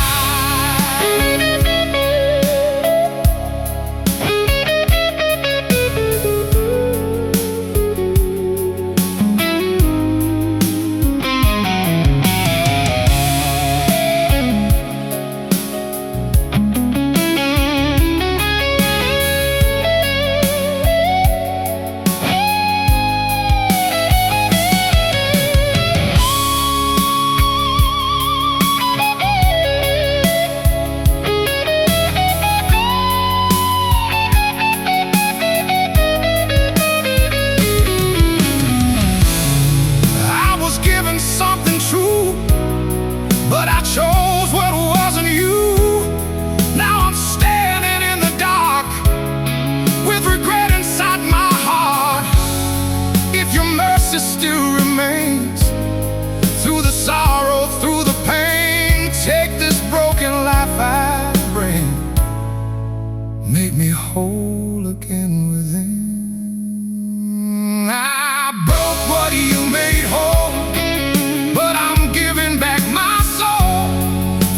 Something true, but I chose what wasn't you. Now I'm standing in the dark with regret inside my heart. If your mercy still remains, through the sorrow, through the pain, take this broken life I bring, make me whole again within. I broke what you made whole, but I'm giving back my soul.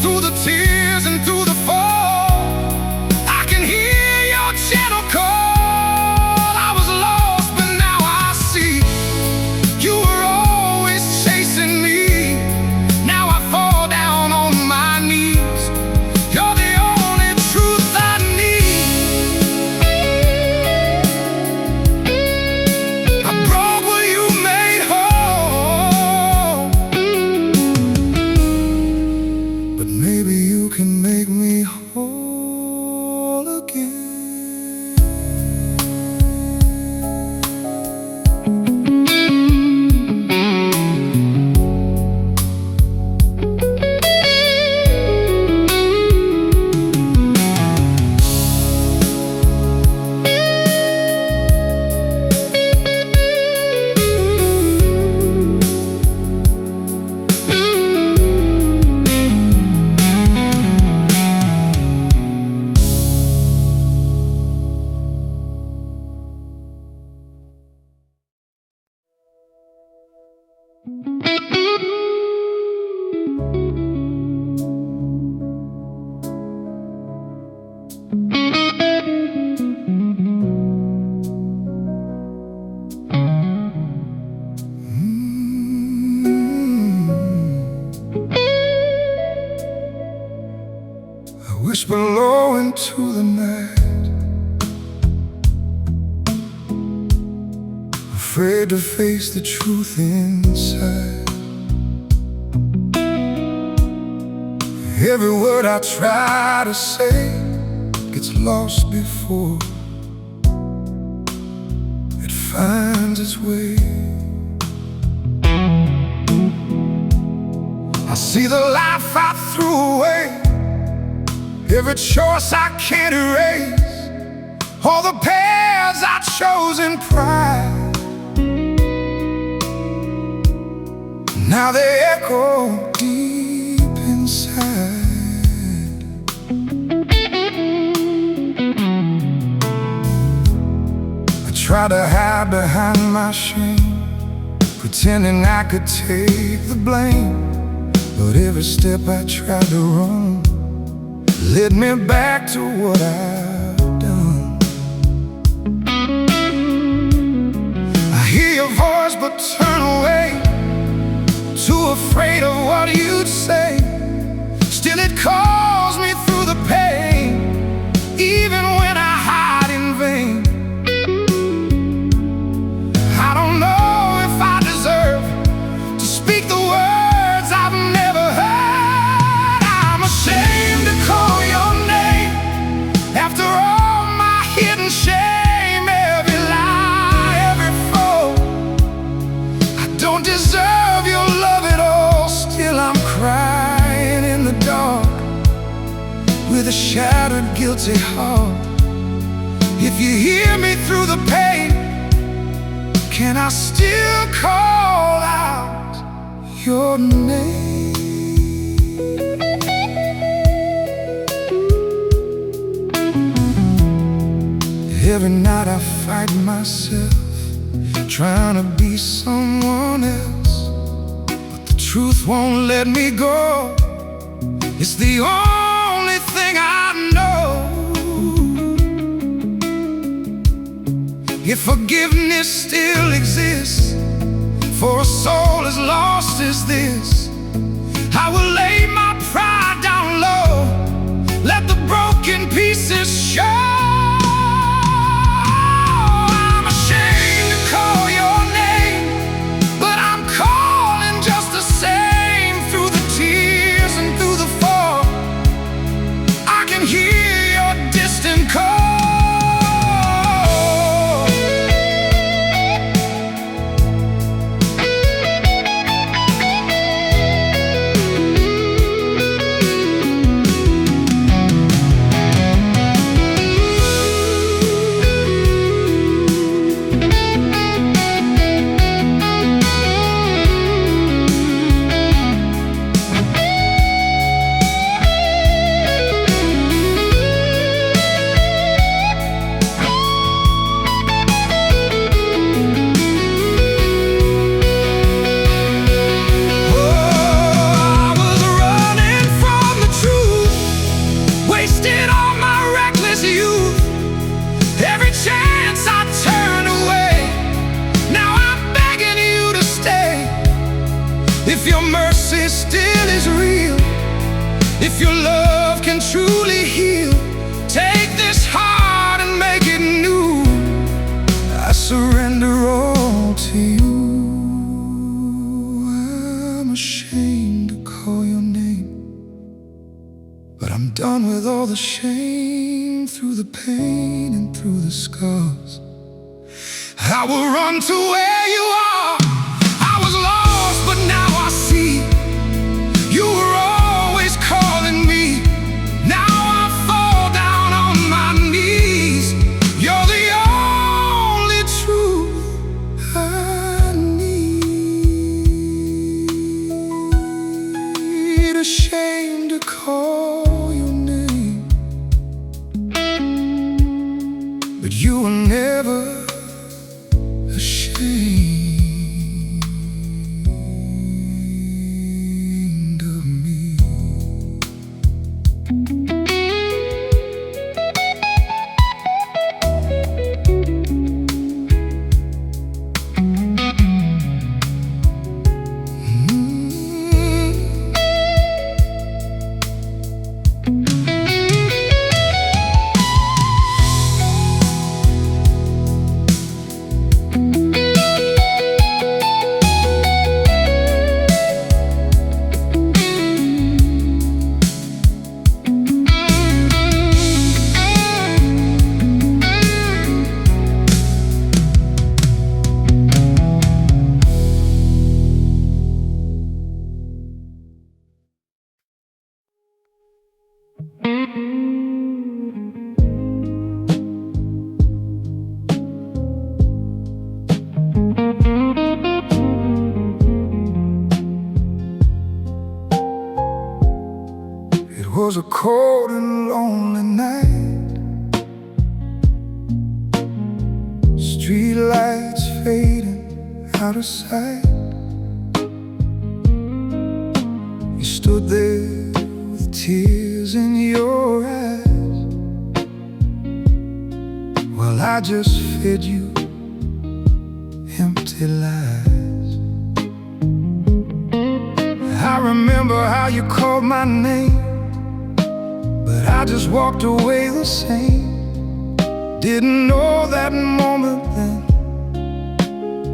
Through the tears and through the fall, I can hear your gentle call. I was lost, but now I see you were always chasing me. Now I fall down on my knees. You're the only truth I need. whisper low into the night, afraid to face the truth inside. Every word I try to say gets lost before it finds its way. I see the life I threw away, every choice I can't erase, all the paths I chose in pride. Now they echo deep inside. I try to hide behind my shame, pretending I could take the blame, but every step I tried to run led me back to what I've done. I hear your voice but turn away, too afraid of what you'd say. Still it calls me through the pain, even when I hide in vain. I don't know if I deserve to speak the words I've never heard. I'm ashamed to call your name after all my hidden shame, every lie, every fall. I don't deserve your love at all. Still I'm crying in the dark with a shattered, guilty heart. If you hear me through the pain, can I still call out your name? Every night I fight myself, trying to be someone else, but the truth won't let me go. It's the only thing I know. If forgiveness still exists for a soul as lost as this, I will lay my pride down low, let the broken pieces show. I'm ashamed to call your name, but I'm calling just the same. Through the tears and through the fall, I can hear your distant call. If your mercy still is real, if your love can truly heal, take this heart and make it new. I surrender all to you. I'm ashamed to call your name, but I'm done with all the shame. Through the pain and through the scars, I will run to where you are. I was lost, but now I see you were always calling me. Now I fall down on my knees. You're the only truth I need. Ashamed to call your name, but you were never ashamed of me. was a cold and lonely night. Street lights fading out of sight. You stood there with tears in your eyes, while I just fed you empty lies. I remember how you called my name, but I just walked away the same. Didn't know that moment then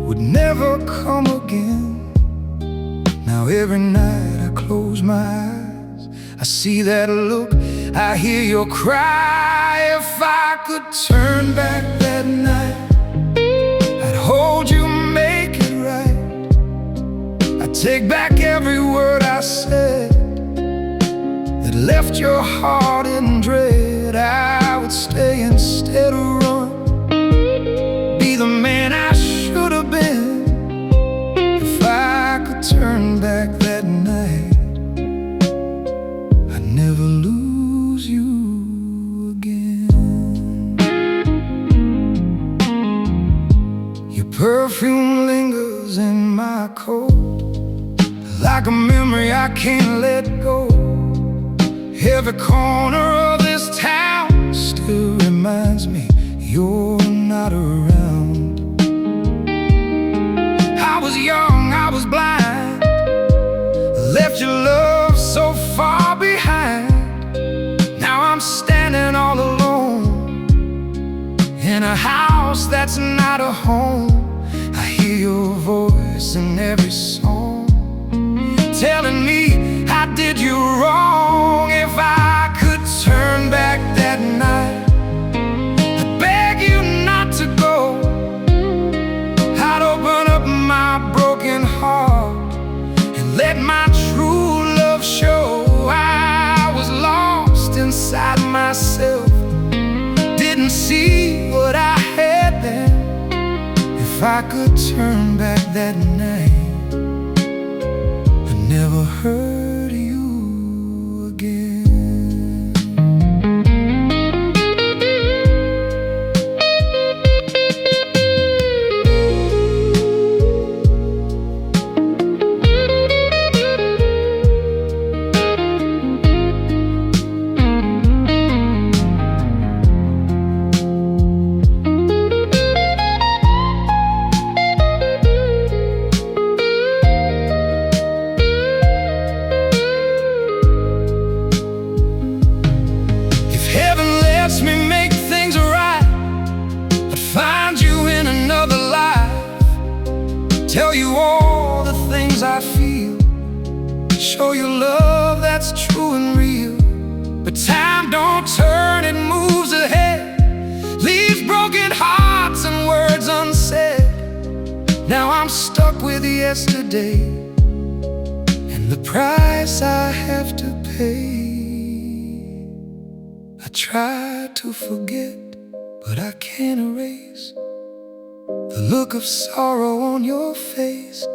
would never come again. Now every night I close my eyes, I see that look, I hear your cry. If I could turn back that night, I'd hold you, make it right. I'd take back every word I said that left your heart in dread. I would stay instead of run, be the man I should have been. If I could turn back that night, I'd never lose you again. Your perfume lingers in my coat, like a memory I can't let go. Every corner of this town still reminds me you're not around. I was young, I was blind, left your love so far behind. Now I'm standing all alone in a house that's not a home. I hear your voice in every song, telling me I did you wrong. If I could turn back that night, I'd beg you not to go. I'd open up my broken heart and let my true love show. I was lost inside myself, didn't see what I had then. If I could turn back that night, I'd never hurt you again. Me make things right, I'd find you in another life, tell you all the things I feel, show you love that's true and real. But time don't turn, it moves ahead, leaves broken hearts and words unsaid. Now I'm stuck with yesterday and the price I have to pay. I try to forget, but I can't erase the look of sorrow on your face.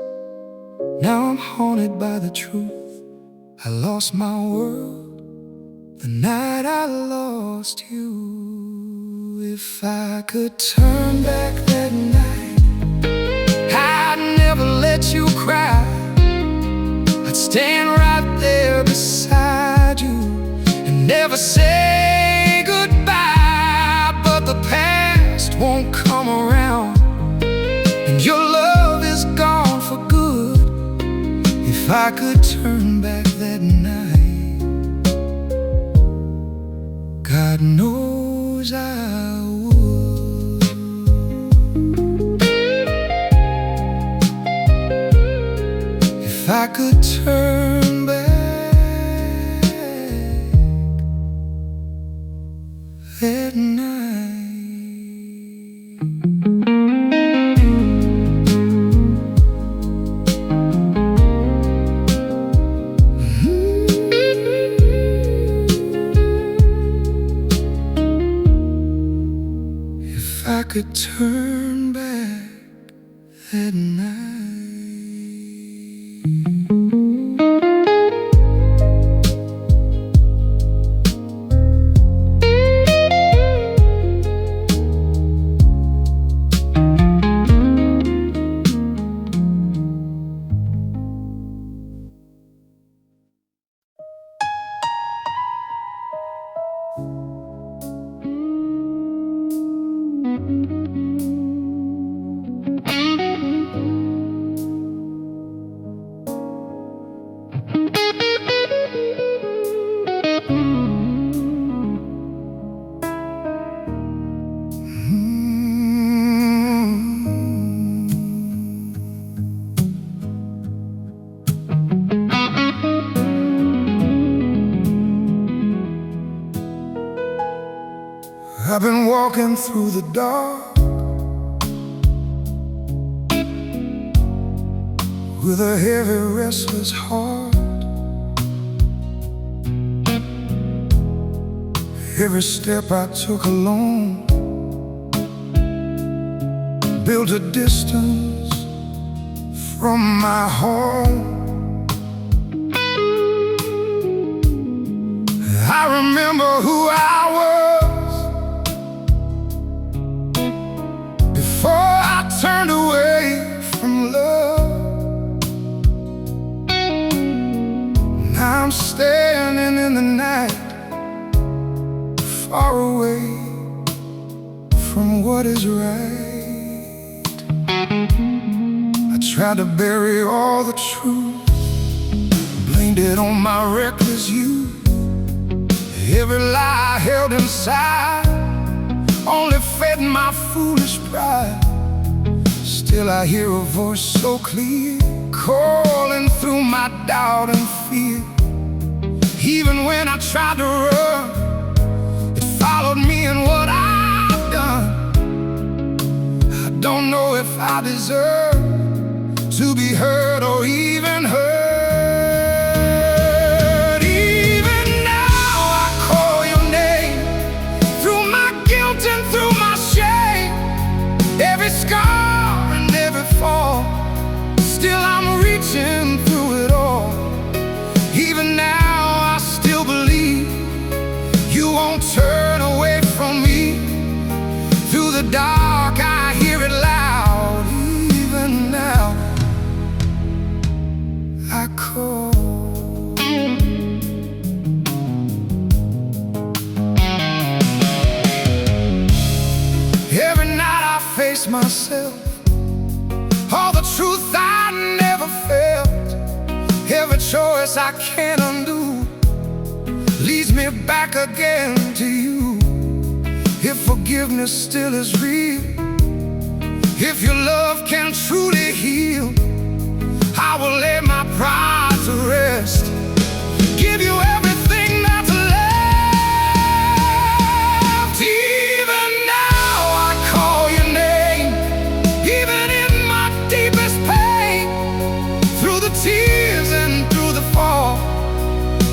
Now I'm haunted by the truth, I lost my world the night I lost you. If I could turn back that night, I'd never let you cry. I'd stand right there beside you and never say goodbye. But the past won't come around, and your love is gone for good. If I could turn back that night, God knows I would. If I could turn back that night. If I could turn back that night. I've been walking through the dark with a heavy, restless heart. Every step I took alone built a distance from my home. I remember who I was before I turned away from love. Now I'm standing in the night, far away from what is right. I tried to bury all the truth, blamed it on my reckless youth. Every lie I held inside only fed my foolish pride. Still I hear a voice so clear, calling through my doubt and fear. Even when I tried to run, it followed me in what I've done. I don't know if I deserve to be heard or even heard. Scar and every fall, still I'm reaching through it all. Even now I still believe you won't turn away from me. Through the dark I hear it loud. Even now I call. Every night I face myself, all the truth I never felt. Every choice I can't undo leads me back again to you. If forgiveness still is real, if your love can truly heal, I will lay my pride to rest, give you everything that's left. Even now I call your name, even in my deepest pain. Through the tears and through the fall,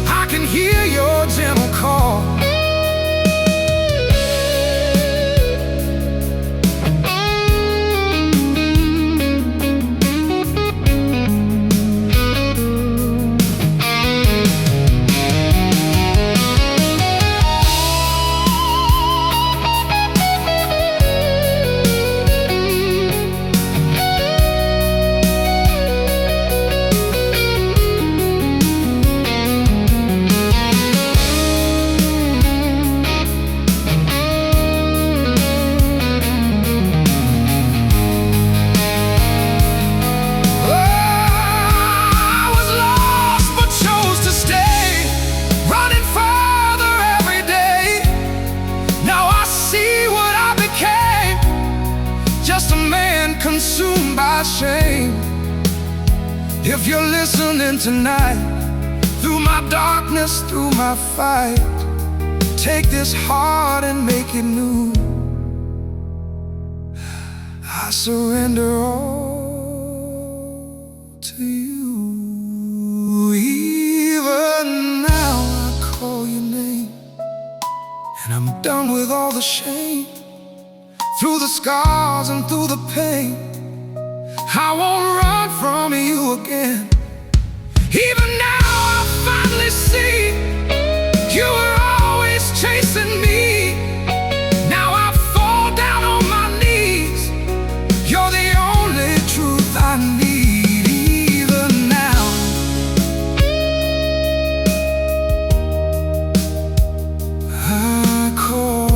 I can hear your gentle call. Consumed by shame. If you're listening tonight, through my darkness, through my fight, take this heart and make it new. I surrender all to you. Even now I call your name, and I'm done with all the shame. Through the scars and through the pain, I won't run from you again. Even now I finally see you were always chasing me. Now I fall down on my knees. You're the only truth I need. Even now I call.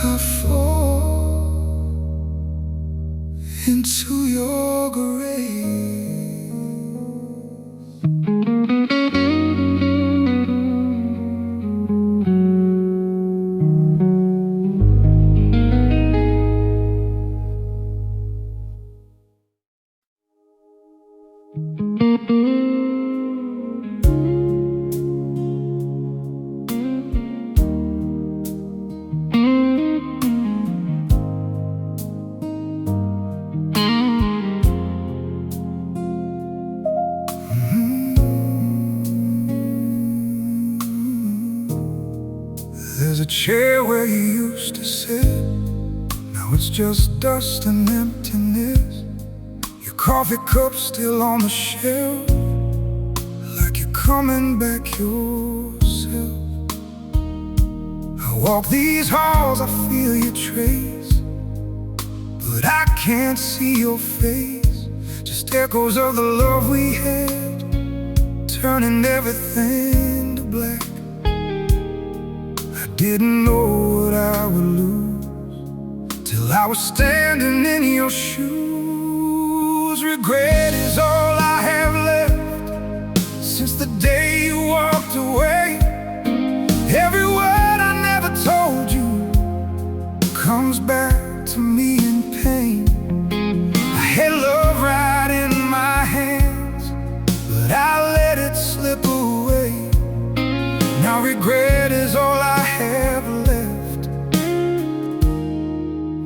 I fall into your grave. There's a chair where you used to sit. Now it's just dust and emptiness. Your coffee cup still on the shelf, like you're coming back yourself. I walk these halls, I feel your trace, but I can't see your face. Just echoes of the love we had, turning everything to black. Didn't know what I would lose till I was standing in your shoes. Regret is all I have left since the day you walked away. Every word I never told you comes back to me in pain. I had love right in my hands, but I let it slip away. Now regret is all I have left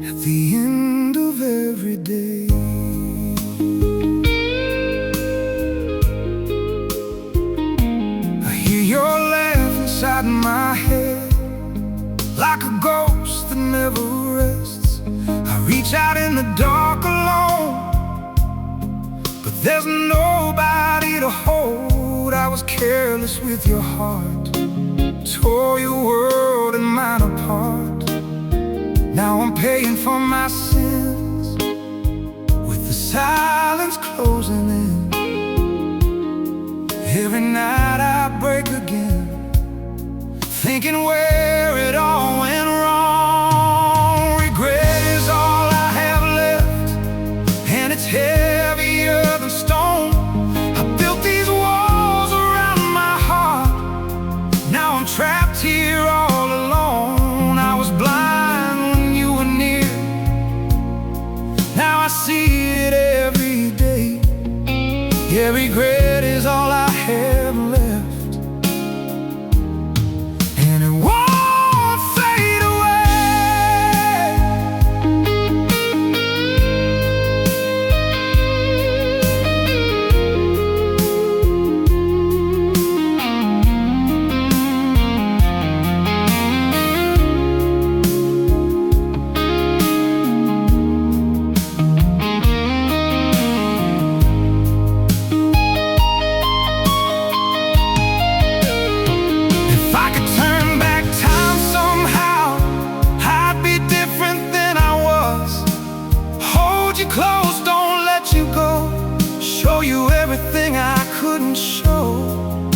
at the end of every day. I hear your laugh inside my head, like a ghost that never rests. I reach out in the dark alone, but there's nobody to hold. I was careless with your heart, tore your world and mine apart. Now I'm paying for my sins, with the silence closing in. Every night I break again, thinking where it all went wrong. Regret is all I have left, and it's heavier than stone. I built these walls around my heart, now I'm trapped here all alone. I was blind when you were near, now I see it every day. Yeah, regret is all I have left, and it won't fade away. Close, don't let you go, show you everything I couldn't show.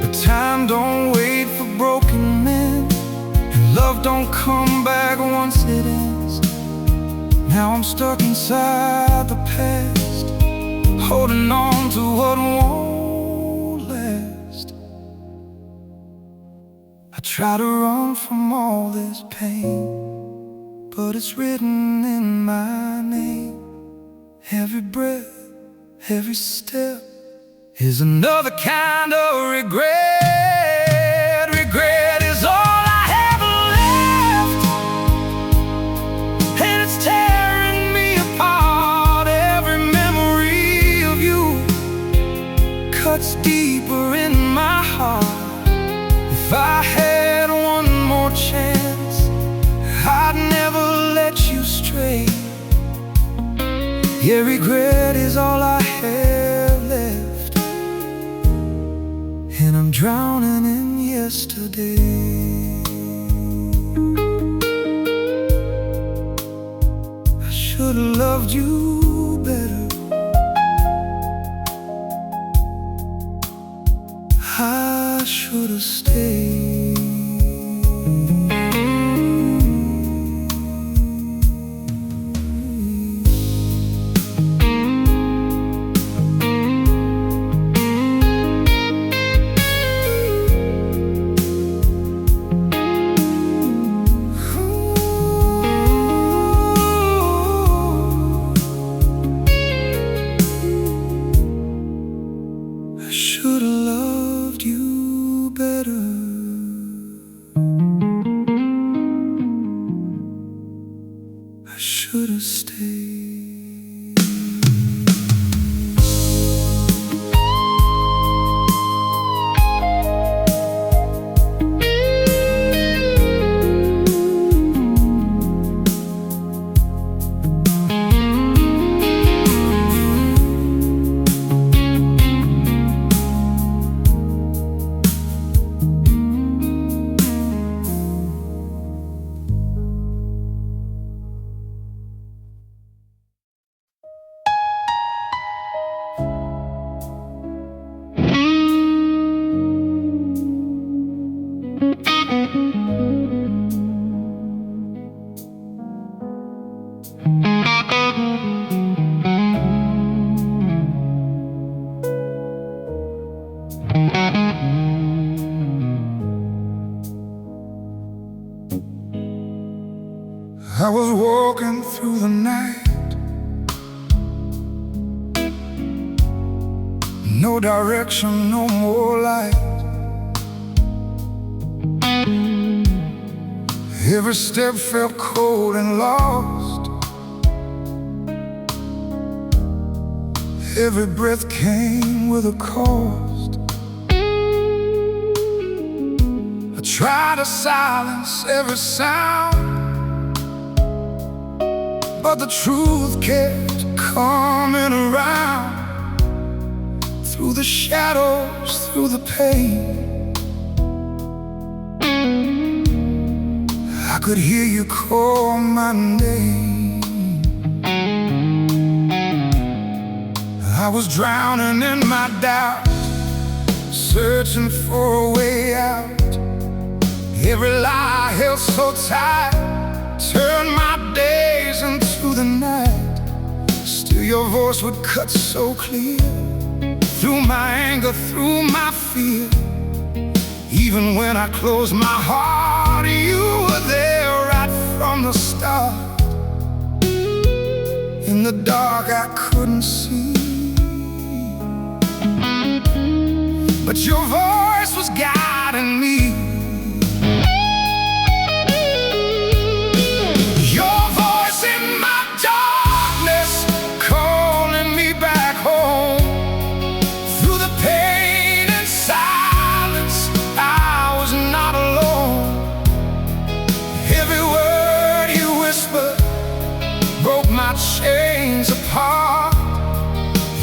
But time don't wait for broken men, and love don't come back once it ends. Now I'm stuck inside the past, holding on to what won't last. I try to run from all this pain, but it's written in my name. Every breath, every step is another kind of regret. Regret is all I have left, and it's tearing me apart. Every memory of you cuts deeper in my heart. If I had one more chance, I'd never let you stray. Yeah, regret is all I have left, and I'm drowning in yesterday. I should have loved you better, I should have stayed. should have stayed. I was walking through the night, no direction, no more light. Every step felt cold and lost. Every breath came with a cost. I tried to silence every sound, but the truth kept coming around. Through the shadows, through the pain, I could hear you call my name. I was drowning in my doubt, searching for a way out. Every lie held so tight turned my days into the night. Still your voice would cut so clear, through my anger, through my fear. Even when I closed my heart, you were there right from the start. In the dark I couldn't see, but your voice was guiding me. Chains apart,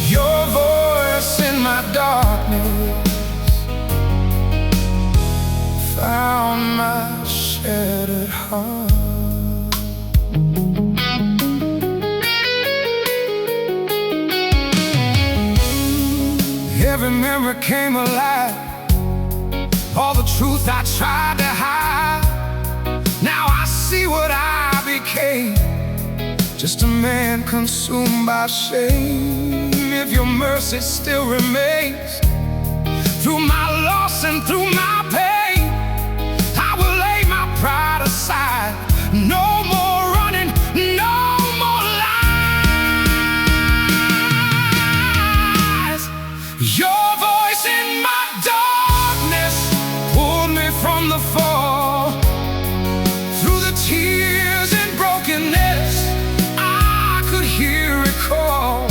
your voice in my darkness found my shattered heart. Every memory came alive, all the truth I tried to hide. Now I see what I became, just a man consumed by shame. If your mercy still remains, through my loss and through my pain, I will lay my pride aside. No more running, no more lies. Your voice in my darkness pulled me from the fall. Through the tears and brokenness, here it call.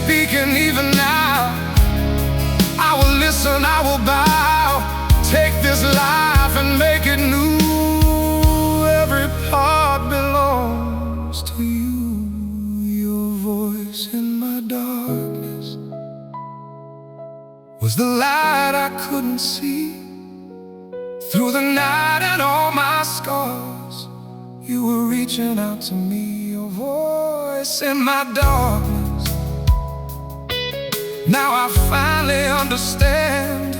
Speaking even now, I will listen, I will bow. Take this life and make it new. Every part belongs to you. Your voice in my darkness was the light I couldn't see. Through the night and all my scars, you were reaching out to me, your voice in my darkness. Now I finally understand,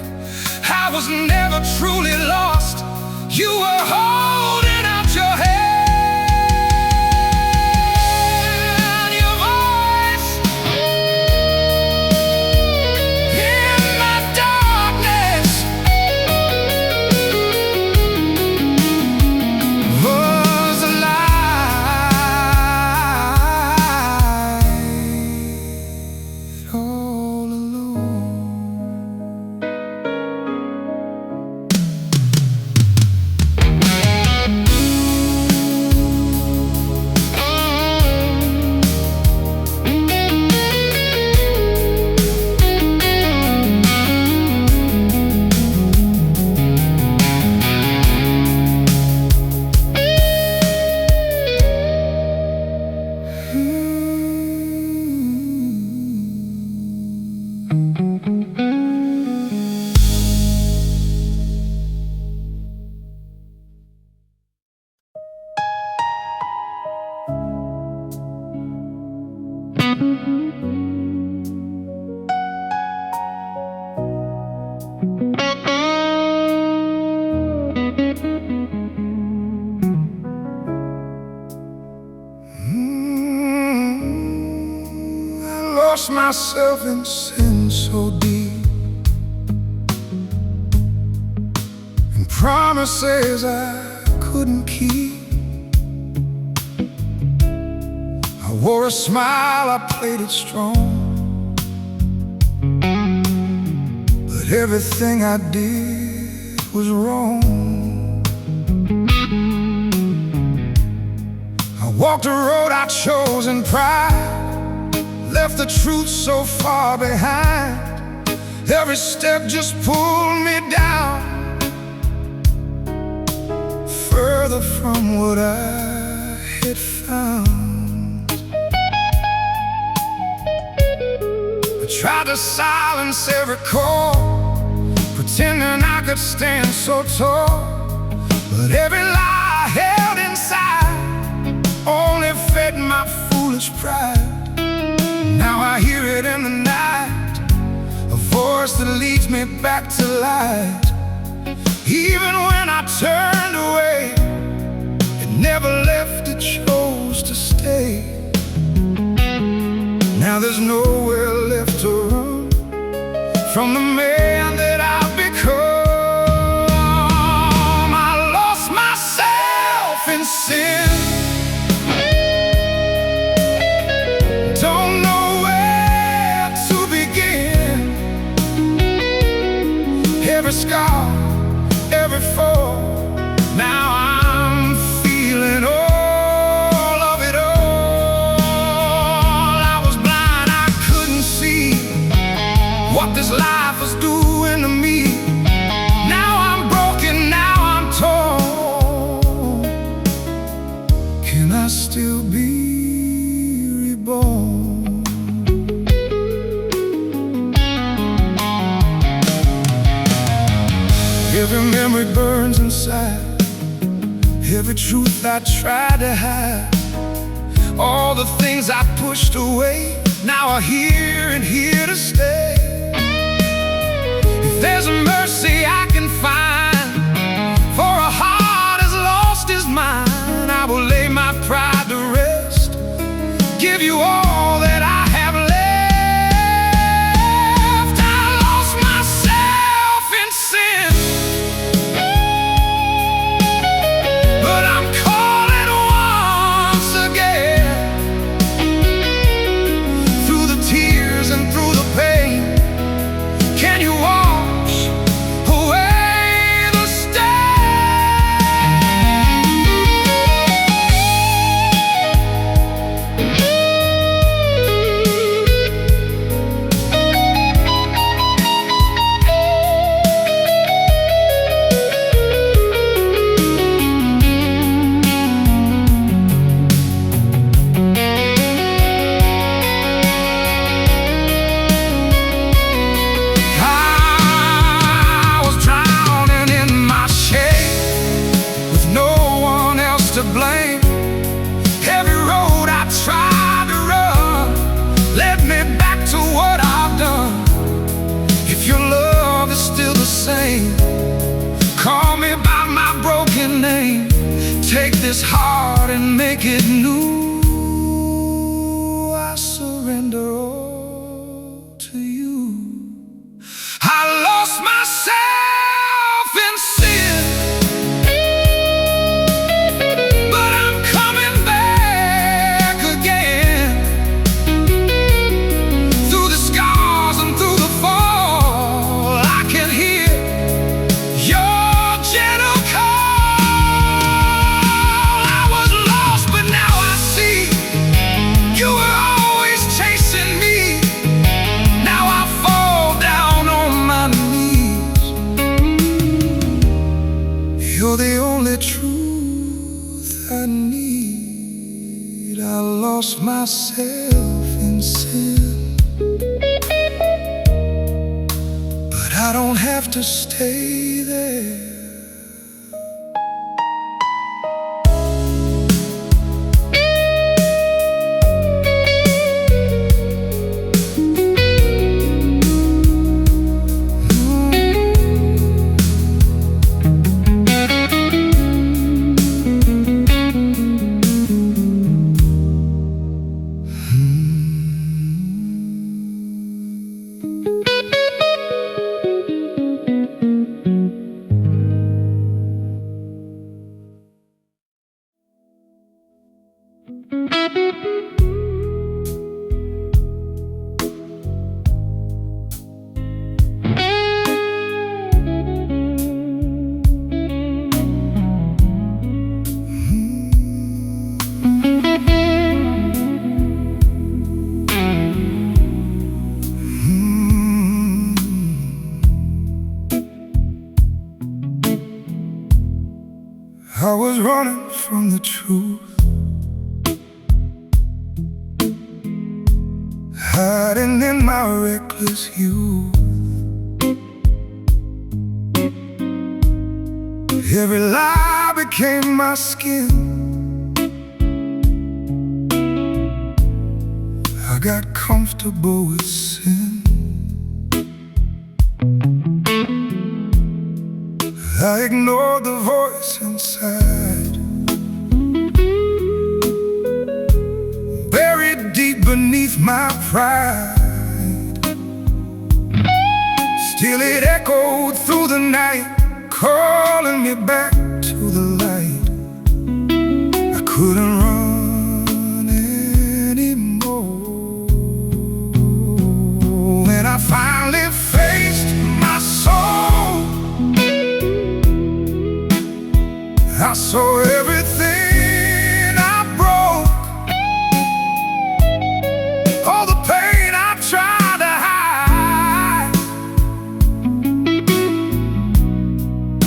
I was never truly lost. You were holding out your hand. Lost myself in sin so deep, and promises I couldn't keep. I wore a smile, I played it strong, but everything I did was wrong. I walked a road I chose in pride, left the truth so far behind. Every step just pulled me down, further from what I had found. I tried to silence every call, pretending I could stand so tall, but every lie I held inside only fed my foolish pride. Now I hear it in the night, a voice that leads me back to light. Even when I turned away, it never left, it chose to stay. Now there's nowhere left to run from the man that I've become. I lost myself in sin, every scar, every fall. Now I'm feeling all of it all. I was blind, I couldn't see what this life was doing to me. Now I'm broken, now I'm torn. Can I still be reborn? Every memory burns inside, every truth I tried to hide. All the things I pushed away now are here and here to stay. If there's a mercy I can find for a heart as lost as mine, I will lay my pride to rest, give you all that I have left. I lost myself in sin, but I'm calling once again. Through the tears and through make it new. I surrender all to you. I lost myself in sin, but I'm coming back again. Through the scars and through the fall, I can hear your gentle call. I was lost, but now I see you were always chasing me. Now I fall down on my knees. You're the only truth I need. I lost myself in sin, but I don't have to stay there. I was running from the truth, hiding in my reckless youth. Every lie became my skin. I got comfortable with sin. I ignored the voice inside, buried deep beneath my pride. Still it echoed through the night, calling me back to the light. I couldn't run anymore. When I finally faced my soul, I saw everything I broke, all the pain I tried to hide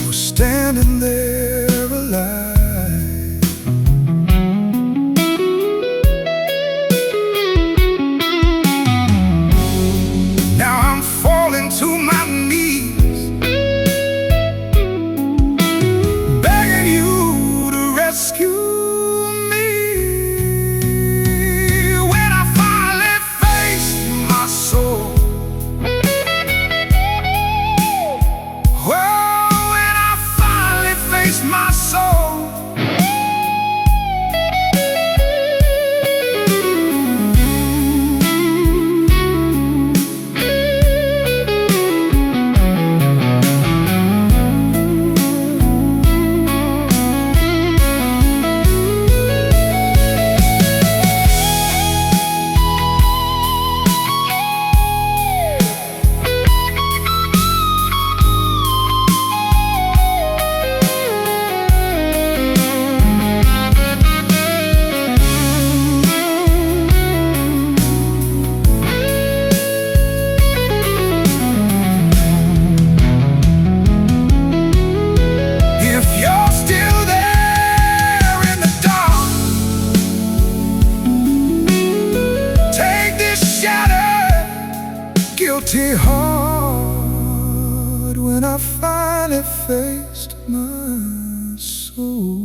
was standing there alive. Now I'm falling to my knees, rescue me. When I finally faced my soul, well, when I finally faced my soul, guilty heart. When I finally faced my soul,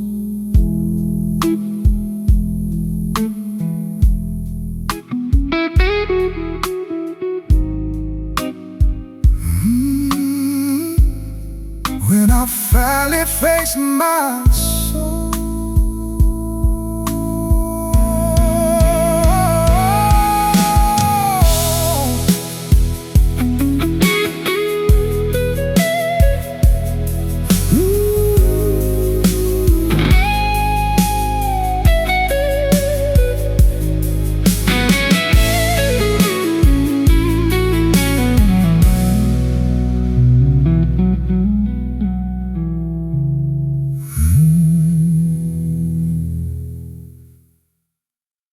when I finally faced my soul.